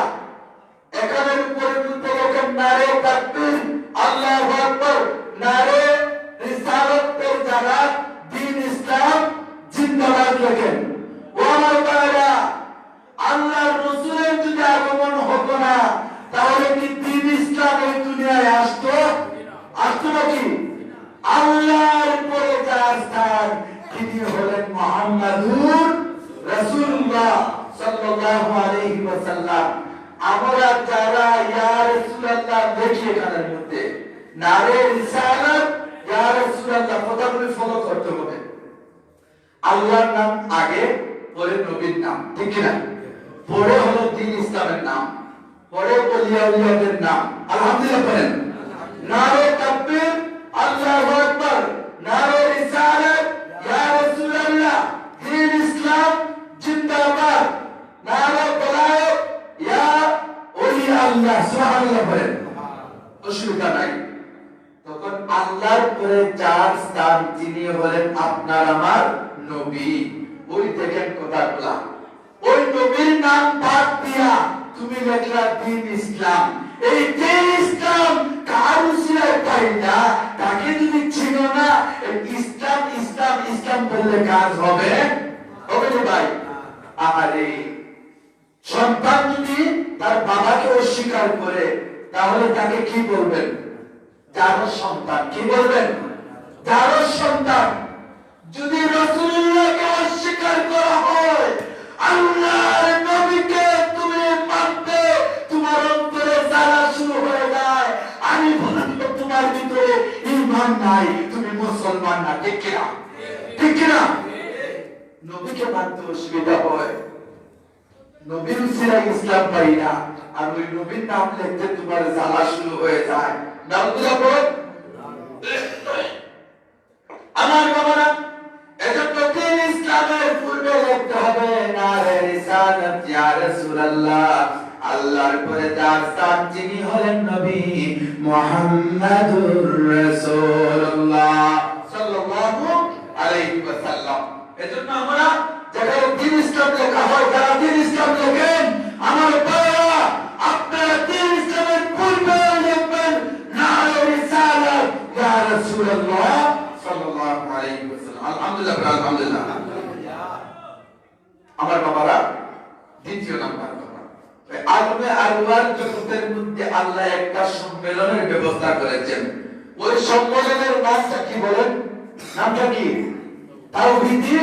এখানের উপরে তুলতে গেছেন নারে তাকবীর, আল্লাহু আকবার, নারে রিসালাতের জায়গা দ্বীন ইসলাম জিন্দাবাদ লেখেন। ও আমার ভাইরা, আল্লাহর রাসূলের যদি আগমন হতো না, তাহলে কি দ্বীন ইসলাম এই দুনিয়ায় আসতো? আসতো নাকি? আল্লাহর পরে যার স্থান, তিনি হলেন মুহাম্মাদুর রাসূলুল্লাহ সাল্লাল্লাহু আলাইহি ওয়াসাল্লাম। আমরা যারা ইয়া রাসূলুল্লাহ দেখি এখানের মধ্যে নারে রিসালাত, ইয়া রাসূলুল্লাহ কথাগুলি ফলো করতে হবে। আল্লাহর নাম আগে, পরে নবীর নাম, ঠিক না? পরে হলো দ্বীন ইসলামের নাম, পরে ওলিয়া উলিয়াদের নাম। আলহামদুলিল্লাহ বলেন। নারে তাকবীর, আল্লাহু আকবার, নারে রিসালাত, ইয়া রাসূলুল্লাহ আপনার আমার নবী। ওই দেখেন কথাগুলা, ওই নবীর নাম বাদ দিয়া তুমি লেখলা দ্বীন ইসলাম। এই দ্বীন ইসলাম কার উসিলায় পাইলা, তাকে যদি চিনো না, এই ইসলাম ইসলাম ইসলাম বললে কাজ হবে? হবে না ভাই। আরে সন্তান যদি তার বাবাকে অস্বীকার করে, তাহলে তাকে কি বলবেন? জারজ সন্তান। কি বলবেন? জারজ সন্তান। যদি রাসূলুল্লাহকে অস্বীকার করা হয়, আল্লাহর নবীকে তুমি মানতে তোমার অন্তরে জ্বালা শুরু হয়ে যায়, আমি বলবো তোমার ভিতরে ঈমান নাই, তুমি মুসলমান না। ঠিক কিনা? ঠিক কিনা? নবীকে মানতে অসুবিধা হয়, নবীর উসিলায় ইসলাম পাই না, আর ওই নবীর নাম লিখতে তোমার জ্বালা শুরু হয়ে যায়। নাউযুবিল্লাহ বল। আমার বাবারা, এজন্য দ্বীন ইসলামের পূর্বে লিখতে হবে নারে রিসালাত ইয়া রাসূলুল্লাহ, আল্লাহর পরে তার স্থান যিনি হলেন নবী মুহাম্মাদুর রাসূলুল্লাহ সাল্লাল্লাহু আলাইহি ওয়াসাল্লাম। এজন্য আমরা যারা দ্বীন ইসলাম লেখা হয়, যারা দ্বীন ইসলাম লেখেন, আমার বাবা আপনারা দ্বীন ইসলামের পূর্বে লিখবেন নারে রিসালাত ইয়া রাসূলুল্লাহ সাল্লাল্লাহু আলাইহি ওয়াসাল্লাম। আলহামদুলিল্লাহ, আলহামদুলিল্লাহ। আমার বাবারা, দ্বিতীয় নাম্বার কথা, আলমে আরওয়ার জগতের মধ্যে আল্লাহ একটা সম্মেলনের ব্যবস্থা করেছেন। ওই সম্মেলনের নামটা কি বলেন? নামটা কি? তাওহীদি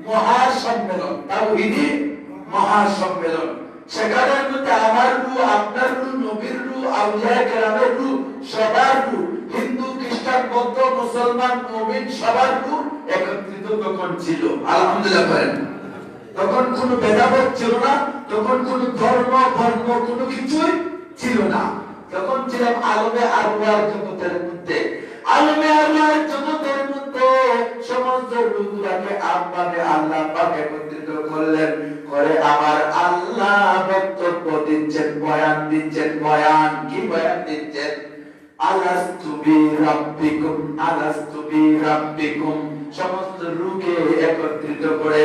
মহাসম্মেলন। তাওহীদি মহাসম্মেলন। সেখানের মধ্যে আমার রূহ, আপনার রূহ, নবীর রূহ, আউলিয়া কেরামের রূহ, সবার রূহ, হিন্দু, খ্রিস্টান, বৌদ্ধ, মুসলমান, মুমিন সবার রূহ একত্রিত তখন ছিল। আলহামদুলিল্লাহ করেন। তখন কোনো ভেদাভেদ ছিল না, তখন কোনো ধর্ম বর্ণ কোনো কিছুই ছিল না। তখন ছিলাম আলমে আরওয়ার জগতের মধ্যে। আলমে আরওয়ার জগতের মধ্যে সমস্ত রূহগুলোকে আব্বাবে আল্লাহ পাক একত্রিত করলেন, করে আমার আল্লাহ বক্তব্য দিচ্ছেন, বয়ান দিচ্ছেন। বয়ান কি? বয়ান দিচ্ছেন আলাস্তু বিরাব্বিকুম, আলাস্তু বিরাব্বিকুম। সমস্ত রূহকে একত্রিত করে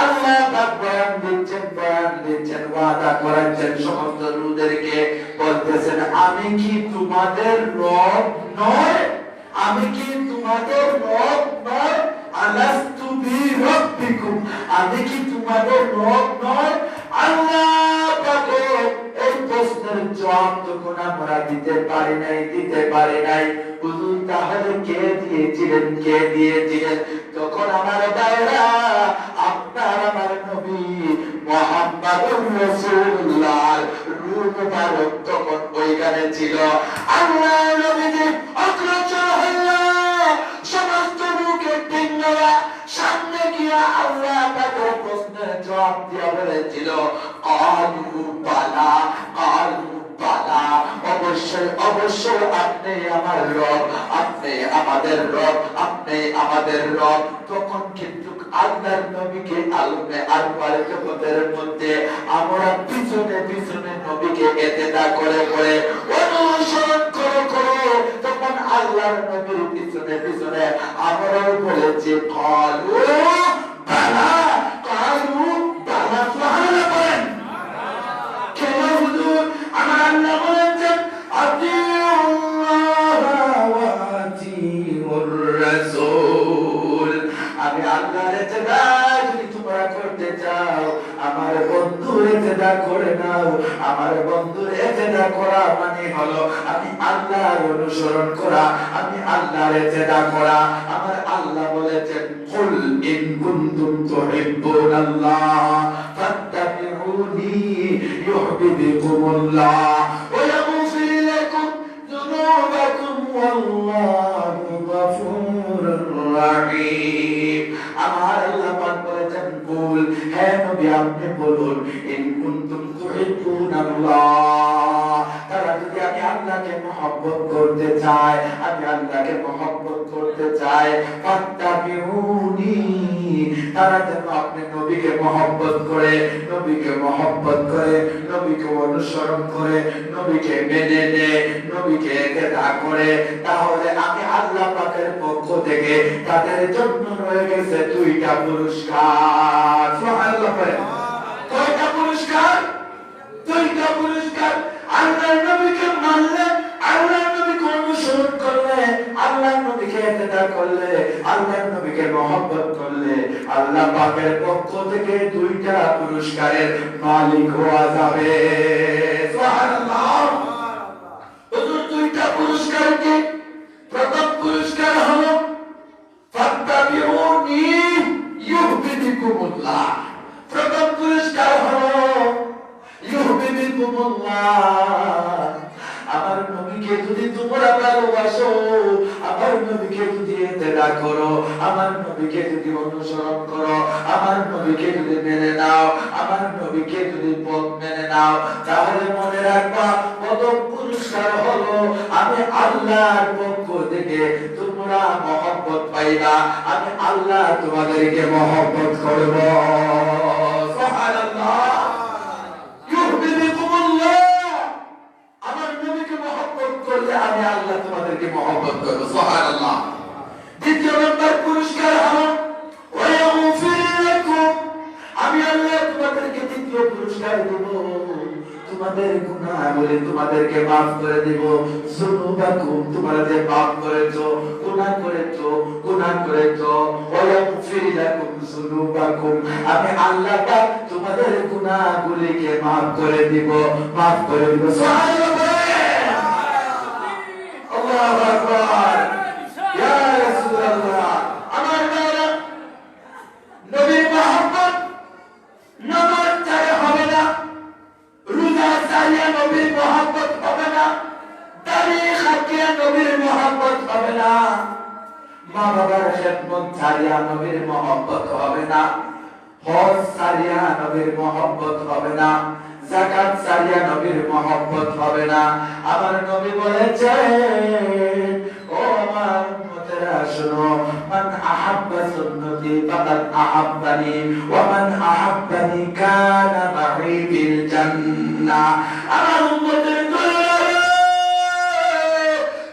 আল্লাহ পাক বয়ান দিচ্ছেন, বয়ান দিচ্ছেন, ওয়াদা করাচ্ছেন সমস্ত রূহদেরকে, বলতেছেন আমি কি তোমাদের রব নয়? আমি কি তোমাদের রব নয়? আলাস্তু বিরাব্বিকুম, আমি কি তোমাদের রব নয়? আল্লাহ পাক এই প্রশ্নের জবাব তখন আমরা দিতে পারি নাই। হুজুর তাহলে কে দিয়েছিলেন? কে দিয়েছিলেন? তখন আমার ভাইরা, আপনার আমার নবী মুহাম্মাদুর রাসূলুল্লাহ রূহ মুবারক তখন ওইখানে ছিল। আল্লাহ নবীজি অগ্রসর হইয়া সমস্ত রূহকে টিঙ্গলা সামনে গিয়া আল্লাহ তাদের প্রশ্নের জবাব দিয়া বলেছিল কালু বালা, কালু বালা, অবশ্যই অবশ্যই আপনি আমার রব, আপনি আমাদের রব, আপনি আমাদের রব। তখন কিন্তু আল্লাহর নবীকে আলমে আরওয়ার জগতের মধ্যে আমরা পিছনে পিছনে নবীকে ইত্তেদা করে করে অনুসরণ করে তখন আল্লাহর নবীর পিছনে পিছনে আমরাও বলেছি কালু বালা, কালু বালা। সুবহানাল্লাহ বলেন। কেন হুজুর? আমার আল্লাহ বলেছেন আতিউল্লাহ ওয়া আতিউর রাসূল। আমি আল্লাহর ইত্তেদা যদি তোমরা করতে চাও, আমার বন্ধুর ইত্তেদা করে নাও। আমার বন্ধুর ইত্তেদা করা মানে হলো আমি আল্লাহর অনুসরণ করা, আমি আল্লাহর ইত্তেদা করা। আমার আল্লাহ বলেছেন কুল ইন কুনতুম তুহিব্বুনাল্লাহ ফাত্তাবিউনি ইউহিব্বুকুমুল্লাহ ওয়া ইয়াগফির লাকুম যুনুবাকুম ওয়াল্লাহু গফুরুর রাহিম। আমার আল্লাহ পাক বলেছেন কুল, হে নবী আপনি বলুন ইন কুনতুম তুহিব্বুনাল্লাহ, তারা যদি আমি আল্লাহকে মহব্বত করতে চায়, আমি আল্লাহকে মহব্বত করতে চাই, ফাত্তাবিউনি তারা যেন আপনি নবীকে মহব্বত করে, নবীকে মহব্বত করে, নবীকে অনুসরণ করে, নবীকে মেনে নেয়, নবীকে ইত্তেবা করে। তাহলে আমি আল্লাহ পাকের পক্ষ থেকে তাদের জন্য রয়ে গেছে দুইটা পুরস্কার। সুবহানাল্লাহ বলেন। কয়টা পুরস্কার? দুইটা পুরস্কার। আল্লাহর নবীকে মানলে, আল্লাহর নবীকে অনুসরণ করলে, আল্লাহর নবীকে ইত্তেবা করলে, আল্লাহর নবীকে মহব্বত করলে আল্লাহ পাকের পক্ষ থেকে দুইটা পুরস্কারের মালিক হওয়া যাবে। সুবহানাল্লাহ। হুজুর দুইটা পুরস্কার কি? প্রথম পুরস্কার হলো ফাত্তাবিউনি ইউহবিবকুমুল্লাহ। প্রথম পুরস্কার হলো ইউহবিবকুমুল্লাহ। আমার নবীকে যদি তোমরা ভালোবাসো, আমার নবীকে যদি ইত্তেবা করো, আমার নবীকে যদি অনুসরণ করো, আমার নবীকে যদি মেনে নাও, আমার নবীকে যদি পথ মেনে নাও, তাহলে মনে রাখবা প্রথম পুরস্কার হলো আমি আল্লাহর পক্ষ থেকে তোমরা মহব্বত পাইবা, আমি আল্লাহ তোমাদেরকে মহব্বত করব। সুবহানাল্লাহ। ইউহবিবকুমুল্লাহ। আমার নবীকে মহব্বত করলে আমি আল্লাহ তোমাদেরকে মহব্বত করব। সুবহানাল্লাহ। দ্বিতীয় নম্বর পুরস্কার হলো ওয়ায়াগফির লাকুম। আমি আল্লাহ তোমাদেরকে দ্বিতীয় পুরস্কার দেব, তোমাদের গুনাহগুলি তোমাদেরকে মাফ করে দেব। যুনুবাকুম, তোমরা যে পাপ করেছো, গুনাহ করেছো, ওয়ায়াগফির লাকুম যুনুবাকুম। আমি আল্লাহ পাক তোমাদের গুনাহগুলিকে মাফ করে দিব, মাফ করে দিব। সুবহানাল্লাহ। আল্লাহু আকবার। ইয়া রাসূলুল্লাহ। আমার ভাইরা, নবীর মহব্বত নামাজ ছাড়া হবে না, রোজা ছাড়া নবীর মহব্বত হবে না, দাড়ি খাটিয়ে নবীর মহব্বত হবে না, মা বাবার খেদমত ছাড়া নবীর মহব্বত হবে না, হজ ছাড়া নবীর মহব্বত হবে না, যাকাত ছাড়া নবীর মহব্বত হবে না। আমার নবী বলেছেন, ও আমার উম্মতেরা শোনো, মান আহাব্বা সুন্নতি ফাকাদ আহাব্বানি ওয়া মান আহাব্বানি কানা মা'i ফিল জান্নাহ। আমার উম্মতের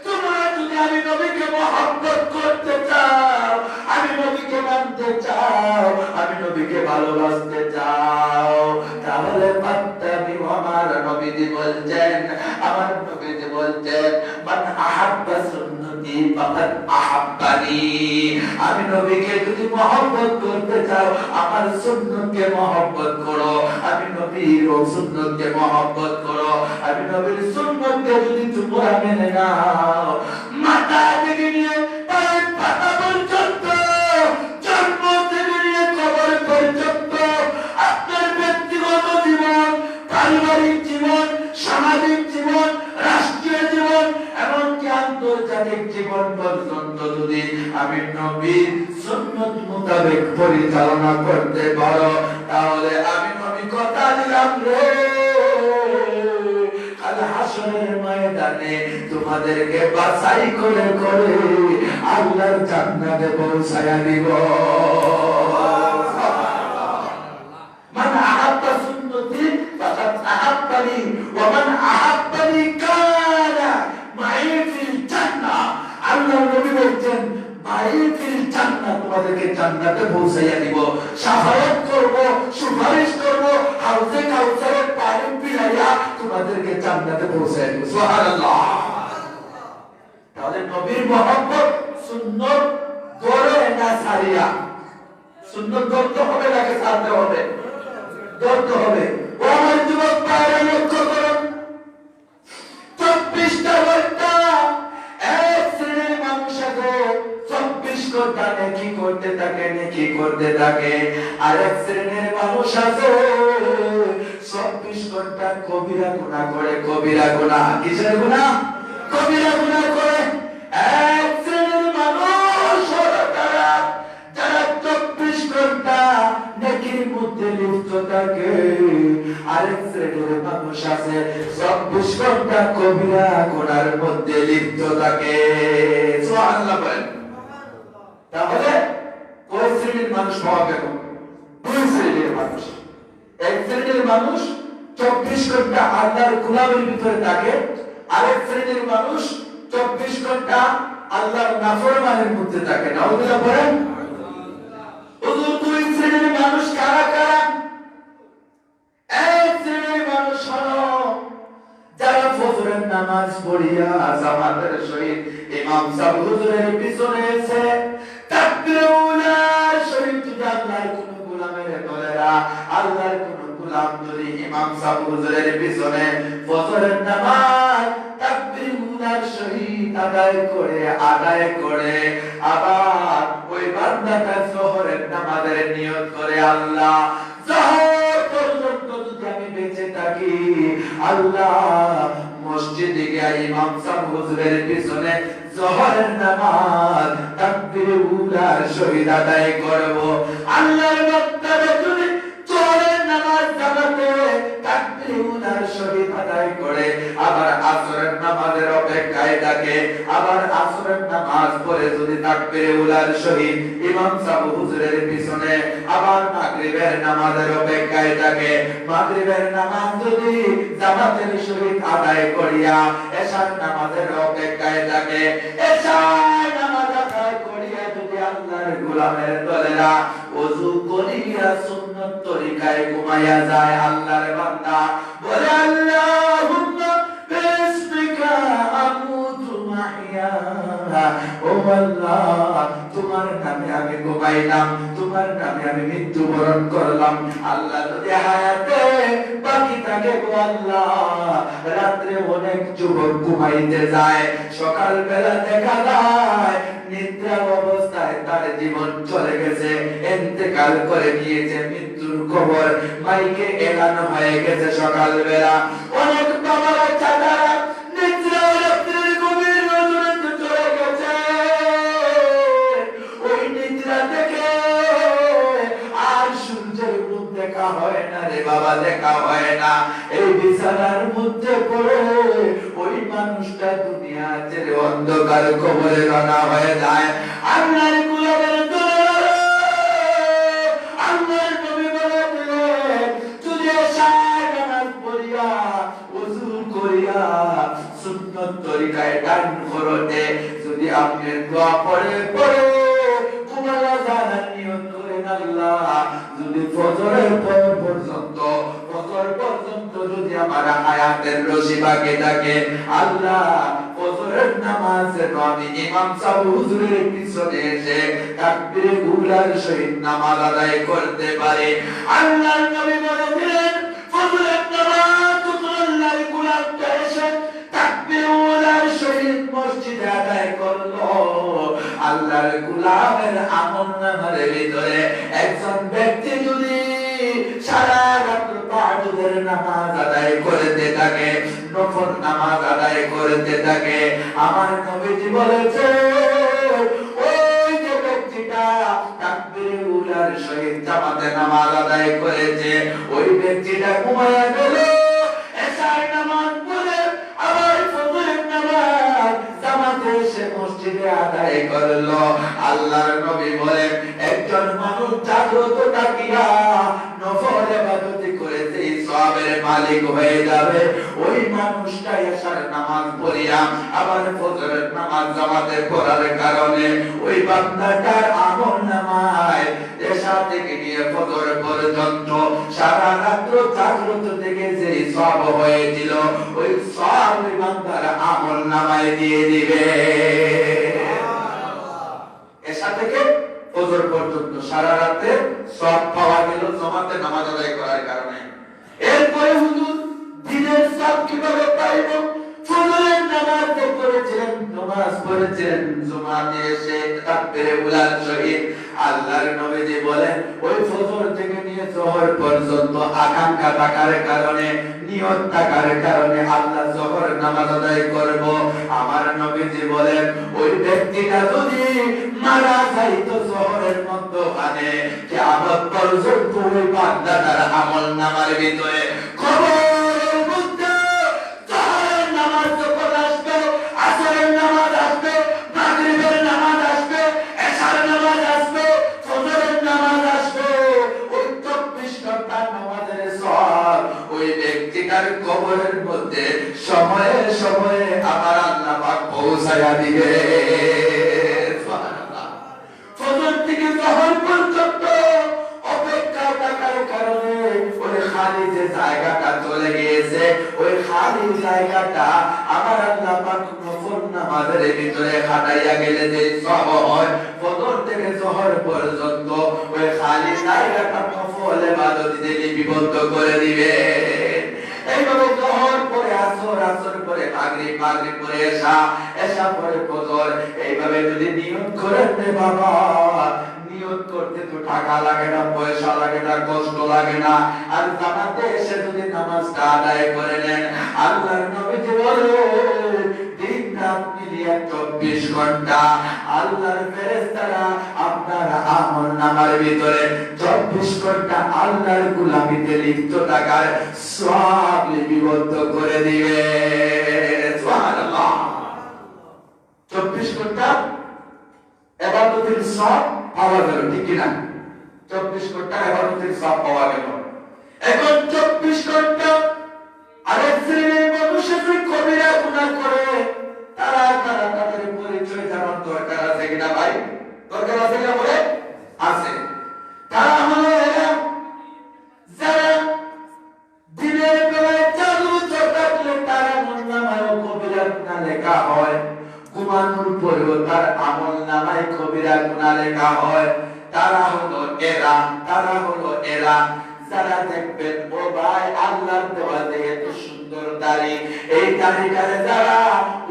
তোমরা যদি আমি নবীকে মহব্বত করতে চাও, আমি নবীকে মানতে চাও, আমি নবীকে ভালোবাসতে চাও, তাহলে ফাত্তাবিউ। আমার নবীজি বলছেন, আমার নবীজি বলছেন, মান আহাব্বা সুন্নতি ফাকাদ আহাব্বানি। আমি নবীকে যদি মহব্বত করতে চাও, আমার সুন্নতকে মহব্বত করো, আমি নবীর সুন্নতকে মহব্বত করো, আমি নবীর সুন্নতকে যদি তোমরা মেনে নাও, মাথা থেকে নিয়ে পায়ের পাতা পর্যন্ত, জন্ম থেকে নিয়ে কবর পর্যন্ত, আপনার ব্যক্তিগত জীবন, পারিবারিক জীবন, সামাজিক জীবন, রাষ্ট্রীয় জীবন, এমনকি আন্তর্জাতিক জীবন পর্যন্ত যদি আমি নবীর সুন্নত মোতাবেক পরিচালনা করতে পারো, তাহলে আমি নবী কথা দিলাম রে, কাল হাসরের ময়দানে তোমাদেরকে বাছাই করে করে আল্লাহর জান্নাতে পৌঁছায়া দিব। মান আহাব্বা সুন্নতি ফাকাদ আহাব্বানি ওয়া মান আহাব্বানি কানা মা'i ফিল জান্নাহ। আল্লাহর নবী বলেন, মা'i ফিল জান্নাহ, তোমাদেরকে জান্নাতে পৌঁছায়া দিব, শাফাআত করব, সুপারিশ করব, হাউজে কাউসারের পানি পিলাইয়া তোমাদেরকে জান্নাতে পৌঁছায়া দিব। সুবহানাল্লাহ। তাহলে নবীর মহব্বত সুন্নত ধরে না ছাড়িয়া, সুন্নত ধরতে হবে নাকি ছাড়তে হবে? ধরতে হবে। ও আমার যুবক ভাইরা, লক্ষ্য করুন, 24টা ঘন্টা এক শ্রেণীর মানুষ আছে, 24 ঘন্টা নেকি করতে থাকে, নেকি করতে থাকে। আর এক শ্রেণীর মানুষ আছে 24 ঘন্টা কবিরা গুনাহ করে, কবিরা গুনাহ। কিসের গুনাহ? কবিরা গুনাহ করে। এক শ্রেণীর মানুষ হলো তারা, যারা 24 ঘন্টা নেকির মধ্যে লিপ্ত থাকে। আরেক শ্রেণীর মানুষ আছে 24 ঘন্টা কবিরা গুনার মধ্যে লিপ্ত থাকে। সুবহানাল্লাহ বলেন। তাহলে কোন শ্রেণীর মানুষ পাওয়া গেল? দুই শ্রেণীর মানুষ। এক শ্রেণীর মানুষ 24 ঘন্টা আল্লাহর গোলামের ভিতরে থাকে, আরেক শ্রেণীর মানুষ 24 ঘন্টা আল্লাহর নাফরমানের মধ্যে থাকে। নাউযুবিল্লাহ বলেন। হুজুর দুই শ্রেণীর মানুষ কারা কারা? এক শ্রেণীর মানুষ হলো যারা ফজরের নামাজ পড়িয়া জামাতের সহিত ইমাম সাহেব হুজুরের পিছনে এসে তাকবীরে উলার সহিত যদি আল্লাহর কোন গোলামের দলেরা আল্লাহর কোন গোলাম যদি ইমাম সাহেব হুজুরের পিছনে ফজরের নামাজ তাকবীরে উলার সহিত আদায় করে আবার ওই বান্দাটা যোহরের নামাজের নিয়ত করে আল্লাহ যোহর পর্যন্ত যদি আমি বেঁচে থাকি আল্লাহ মসজিদে গিয়ে ইমাম সাহেব হুজুরের পিছনে যোহরের নামাজ তাকবীরে উলার সহিত আদায় করব। আল্লাহর বান্দারা যদি যোহরের নামাজ জামাতে তাকবীরে উলার সহিত আদায় করে আবার আসরের নামাজের অপেক্ষায় থাকে, আবার আসরের নামাজ পড়ে যদি তাকবীরে উলার সহিত ইমাম সাহেব হুজুরের পিছনে আবার মাগরিবের নামাজের অপেক্ষায় থাকে, মাগরিবের নামাজ যদি জামাতের সহিত আদায় করিয়া এশার নামাজের অপেক্ষায় থাকে, এশার নামাজ আদায় করিয়া যদি আল্লাহর গোলামের দলেরা ওযু করিয়া সুন্নাত তরিকায় ঘুমাইয়া যায়, আল্লাহর বান্দা বলে আল্লাহুম্মা বিসমিকা আমুতু মাহিয়া, ও আল্লাহ তোমার নামে আমি ঘুমাইলাম, তোমার নামে আমি মৃত্যুবরণ করলাম। আল্লাহ যদি হায়াতে বাকি থাকে গো আল্লাহ, রাত্রে অনেক যুবক ঘুমাইতে যায়, সকাল বেলা দেখা যায় নিদ্রা অবস্থায় তার জীবন চলে গেছে, ইন্তেকাল করে গিয়েছে, মৃত্যুর খবর মাইকে এলানো হয়ে গেছে সকাল বেলা। অনেক বাবারা চাচারা নিদ্রা রাত্রির গভীর রজনীতে চলে গেছে, ওই নিদ্রা থেকে আর সূর্যের মুখ দেখা হয় না রে বাবা, দেখা হয় না। এই বিছানার মধ্যে পড়ে ওই মানুষটা দুনিয়া ছেড়ে অন্ধকার কবরে রওনা হয়ে যায়। আল্লাহর গোলামের দলেরা আল্লাহর নবী বলে দিলেন যদি এশার নামাজ পড়িয়া ওযু করিয়া সুন্নাত তরিকায় ডান করতে যদি আপনি দোয়া পড়ে ঘুমায়া যাওয়ার নিয়ত করেন, আল্লাহ যদি ফজরের পর পর্যন্ত যদি আমার হায়াতের রশি বাকি থাকে, আল্লাহ ফজরের নামাজে আমি ইমাম সাহেব হুজুরের পিছনে এসে তাকবীরে উলার সহিত নামাজ আদায় করতে পারি। আল্লাহর নবী বলেছিলেন ফজরের নামাজ আল্লাহর গোলামটা এসে তাকবীরে উলার সহিত মসজিদে আদায় করলো, আল্লাহর গোলামের আমলনামার ভিতরে একজন ব্যক্তি যদি সারা রাত তাহাজ্জুদের নামাজ আদায় করতে থাকে, নফল নামাজ আদায় করতে থাকে, আমার নবীজি বলেছে ওই যে ব্যক্তিটা তাকবীরে উলার সহিত জামাতে নামাজ আদায় করেছে, ওই ব্যক্তিটা ঘুমায়া গেল, এশার নামাজ পড়ে আবার ফজরের নামাজ জামাতে এসে মসজিদে আদায় করলো। আল্লাহর নবী বলেন একজন মানুষ জাগ্রত থাকিয়া নফল ইবাদত করেছে সওয়াবের মালিক হয়ে যাবে। ওই মানুষটা এশার নামাজ পড়িয়া আবার ফজরের নামাজ জামাতে পড়ার কারণে ওই বান্দাটার আমলনামায় এশা থেকে নিয়ে ফজর পর্যন্ত সারা রাত জাগ্রত থেকে যে সওয়াব হয়েছিল ওই সওয়াব ওই বান্দার আমলনামায় দিয়ে দিবে। এশা থেকে ফজর পর্যন্ত সারা রাতে সব পাওয়া গেল জামাতে নামাজ আদায় করার কারণে। এরপরে হুজুর দিনের সব কিভাবে পাইব? ফজরের নামাজ পড়েছিলেন, নামাজ পড়েছিলেন, জামাতে এসে তাকবীরে উলার সহিত আল্লাহর নবীজি বলেন ওই ফজর থেকে নিয়ে যোহর পর্যন্ত আকাঙ্ক্ষা থাকার কারণে, নিয়ত থাকার কারণে আল্লাহ যোহর নামাজ আদায় করব। আমার নবীজি বলেন ওই ব্যক্তিটা যদি মারা যাইতো যোহরের মধ্যখানে, কিয়ামত পর্যন্ত ওই বান্দাটার আমলনামার ভিতরে খবরের মধ্যে যোহরের নামাজ যখন আসবে, আসরের নামাজ আসবে, মাগরিবের নামাজ আসবে, এশার নামাজ আসবে, ফজরের নামাজ তিনার কবরের মধ্যে সময়ে সময়ে আমার আল্লাহ পাক পৌঁছায়া দিবে। সুবহানাল্লাহ। ফজর থেকে জোহর পর্যন্ত অপেক্ষা থাকার কারণে ওই খালি যে জায়গাটা চলে গিয়েছে, ওই খালি জায়গাটা আমার আল্লাহ পাক নফল নামাজের ভিতরে খাটাইয়া গেলে যে সব হয়, ফজর থেকে জোহর পর্যন্ত ওই খালি জায়গাটা নফল ইবাদতে লিপিবদ্ধ করে দিবে। এইভাবে জোহর পরে আসর, আসর পরে মাগরিব, মাগরিব পরে এশা, এশা পরে ফজর, এইভাবে যদি নিয়ত করেন রে বাবা, নিয়ত করতে তো টাকা লাগে না, পয়সা লাগে না, কষ্ট লাগে না। আর জামাতে এসে যদি নামাজটা আদায় করে নেন, আল্লাহর নবীজি বলেন দিন রাত মিলিয়ে 24 ঘন্টা আল্লাহর ফেরেশতারা আপনার আমলনামার ভিতরে 24 ঘন্টা আল্লাহর গোলামিতে লিপ্ত থাকার সওয়াব লিপিবদ্ধ করে দিবে। সুবহানাল্লাহ। 24 ঘন্টা ইবাদতের সওয়াব পাওয়া গেল, ঠিক কি না? 24 ঘন্টা ইবাদতের সওয়াব পাওয়া গেল। এখন 24 ঘন্টা আরেক শ্রেণীর মানুষ আছে কবিরা গুনাহ করে, তারা তাদের পরিচয় জানার দরকার আছে কিনা ভাই? দরকার আছে কিনা বলে? আছে। তারা হলো এরা যারা দিনের বেলায় চালু থাকলে তার আমলনামায় কবিরা গুনাহ লেখা হয়, ঘুমানোর পরেও তার আমলনামায় কবিরা গুনাহ লেখা হয়। তারা হলো এরা, তারা হলো এরা যারা দেখবেন ও ভাই আল্লাহর দেওয়া এত সুন্দর দাড়ি, এই দাড়িটারে যারা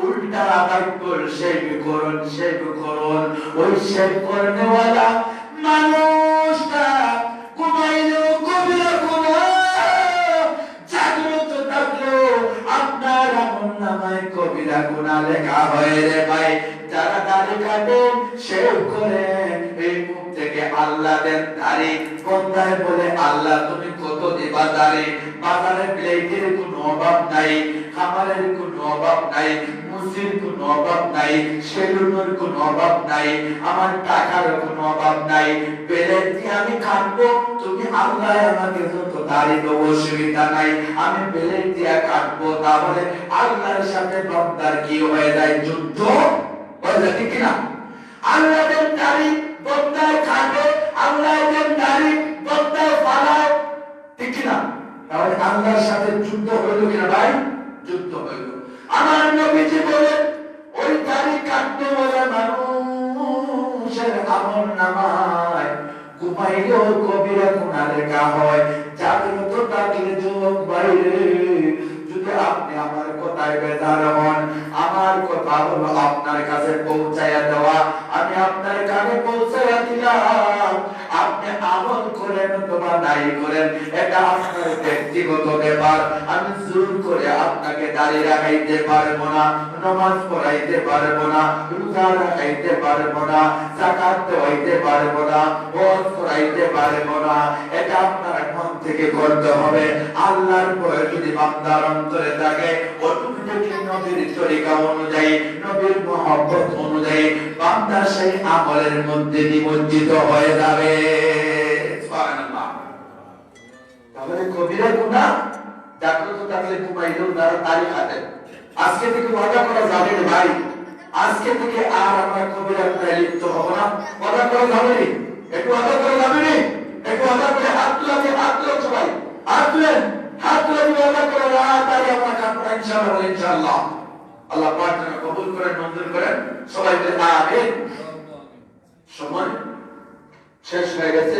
উল্টা বাক্যর শেভ করুন, শেভ করুন, ওই শেভ করনেওয়ালা মানুষটা ঘুমাইলেও কবিরা গুনাহ, জাগ্রত থাকলেও আপনার আমলনামায় কবিরা গুনাহ লেখা হয় রে ভাই। যারা দাড়ি কাটেন, শেভ করেন, এই মুখ থেকে আল্লাহ দেন দাড়ি, কোথায় বলে আল্লাহ তুমি কত দিবা দাড়ি? বাজারে প্লেটের কোনো অভাব নাই, খাবারের কোনো অভাব নাই, মুসির কোনো অভাব নাই, সেলুনের কোনো অভাব নাই, আমার টাকার কোনো অভাব নাই। প্লেট দিয়ে আমি কাটবো, তুমি আল্লাহ আমাকে যত দাড়ি দেবো অসুবিধা নাই, আমি প্লেট দিয়ে কাটবো। তাহলে আল্লাহর সাথে বান্দার কি হয়ে যায়? যুদ্ধ হয়ে যায়, ঠিক কিনা? আল্লাহ দেন দাড়ি, বান্দায় কাটে, আল্লাহ দেন দাড়ি, বান্দায় পালায়, ঠিক কিনা? তাহলে আল্লাহর সাথে যুদ্ধ হইল কিনা ভাই? যুদ্ধ হইল। আমার নবীজি বলেন ওই দাড়ি কাটতে বলে মানুষের আমলনামায় ঘুমাইলেও কবিরা গুনাহ লেখা হয়। জাগ্রত থাকলে যুবক বাইরে, যদি আপনি আমার কথায় বেজার হন, আমার কথা হলো আপনার কাছে পৌঁছায়া দেওয়া, আমি আপনার কানে পৌঁছায়া দিলাম, আপনি আমল করেন অথবা নাই করেন এটা আপনার ব্যক্তিগত ব্যাপার। আমি জোর করে আপনাকে দাঁড়িয়ে রাখাইতে পারবো না, নামাজ পড়াইতে পারবো না, রোজা রাখাইতে পারবো না, যাকাত দেওয়াইতে পারবো না, হজ করাইতে পারবো না। এটা আপনার মন থেকে করতে হবে। আল্লাহর ভয় যদি বান্দার অন্তরে থাকে, অটোমেটিক নবীর তরিকা অনুযায়ী, নবীর মহব্বত অনুযায়ী বান্দা সেই আমলের মধ্যে নিমজ্জিত হয়ে যাবে। সুবহানাল্লাহ। তাহলে কবিরা গুনাহ জাগ্রত থাকলে ঘুমাইলেও তারা দাড়ি কাটে। আজকে থেকে ওয়াদা করা যাবে না ভাই, আজকে থেকে আর আমরা কবিরা গুনাহে লিপ্ত হব না। ওয়াদা করা যাবে না, একটু ওয়াদা করা যাবে না, একটু ওয়াদা করে হাত তুলে, হাত তুলে সবাই হাত তুলেন, হাত তুলে ওয়াদা করে তাই আমরা কাটবো ইনশাআল্লাহ, ইনশাআল্লাহ। আল্লাহ পাক যেন কবুল করেন, মঞ্জুর করেন, সবাই বলে আমিন। সময় শেষ হয়ে গেছে,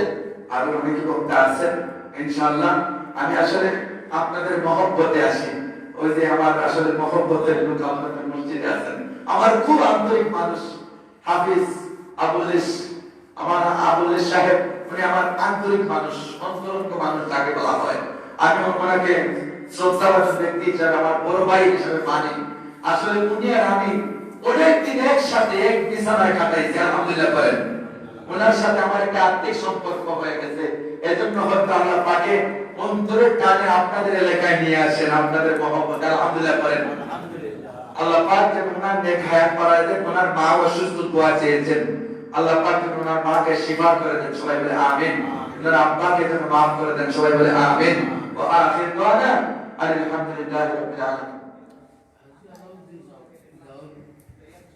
আরো অনেক বক্তা আছেন ইনশাআল্লাহ। আমি আসলে আপনাদের মহব্বতে আসি, ওই যে আমার আসলে মহব্বতের লোক আপনাদের মসজিদে আছেন, আমার খুব আন্তরিক মানুষ হাফিজ আবুলিস, আমার আবুলিস সাহেব, উনি আমার আন্তরিক মানুষ, অন্তরঙ্গ মানুষ যাকে বলা হয়। আমি ওনাকে শ্রদ্ধাভাজন ব্যক্তি হিসাবে, আমার বড় ভাই হিসাবে মানি। আসলে উনি আর আমি অনেক দিন একসাথে এক বিছানায় কাটাইছি, আলহামদুলিল্লাহ বলেন। ওনার সাথে আমার একটা আত্মিক সম্পর্ক হয়ে গেছে, এজন্য হয়তো আল্লাহ পাকে অন্তরের টানে আপনাদের এলাকায় নিয়ে আসেন, আপনাদের মহব্বত, আলহামদুলিল্লাহ বলেন। আল্লাহ পাক যেন ওনার নেক হায়াত বাড়ায় দেন। ওনার মা অসুস্থ, দোয়া চেয়েছেন, আল্লাহ পাক যেন ওনার মাকে শিফা করে দেন, সবাই বলে আমিন। ওনার আব্বাকে যেন মাফ করে দেন, সবাই বলে আমিন। ওয়া আখির দাওয়ানা আলহামদুলিল্লাহি রাব্বিল আলামিন।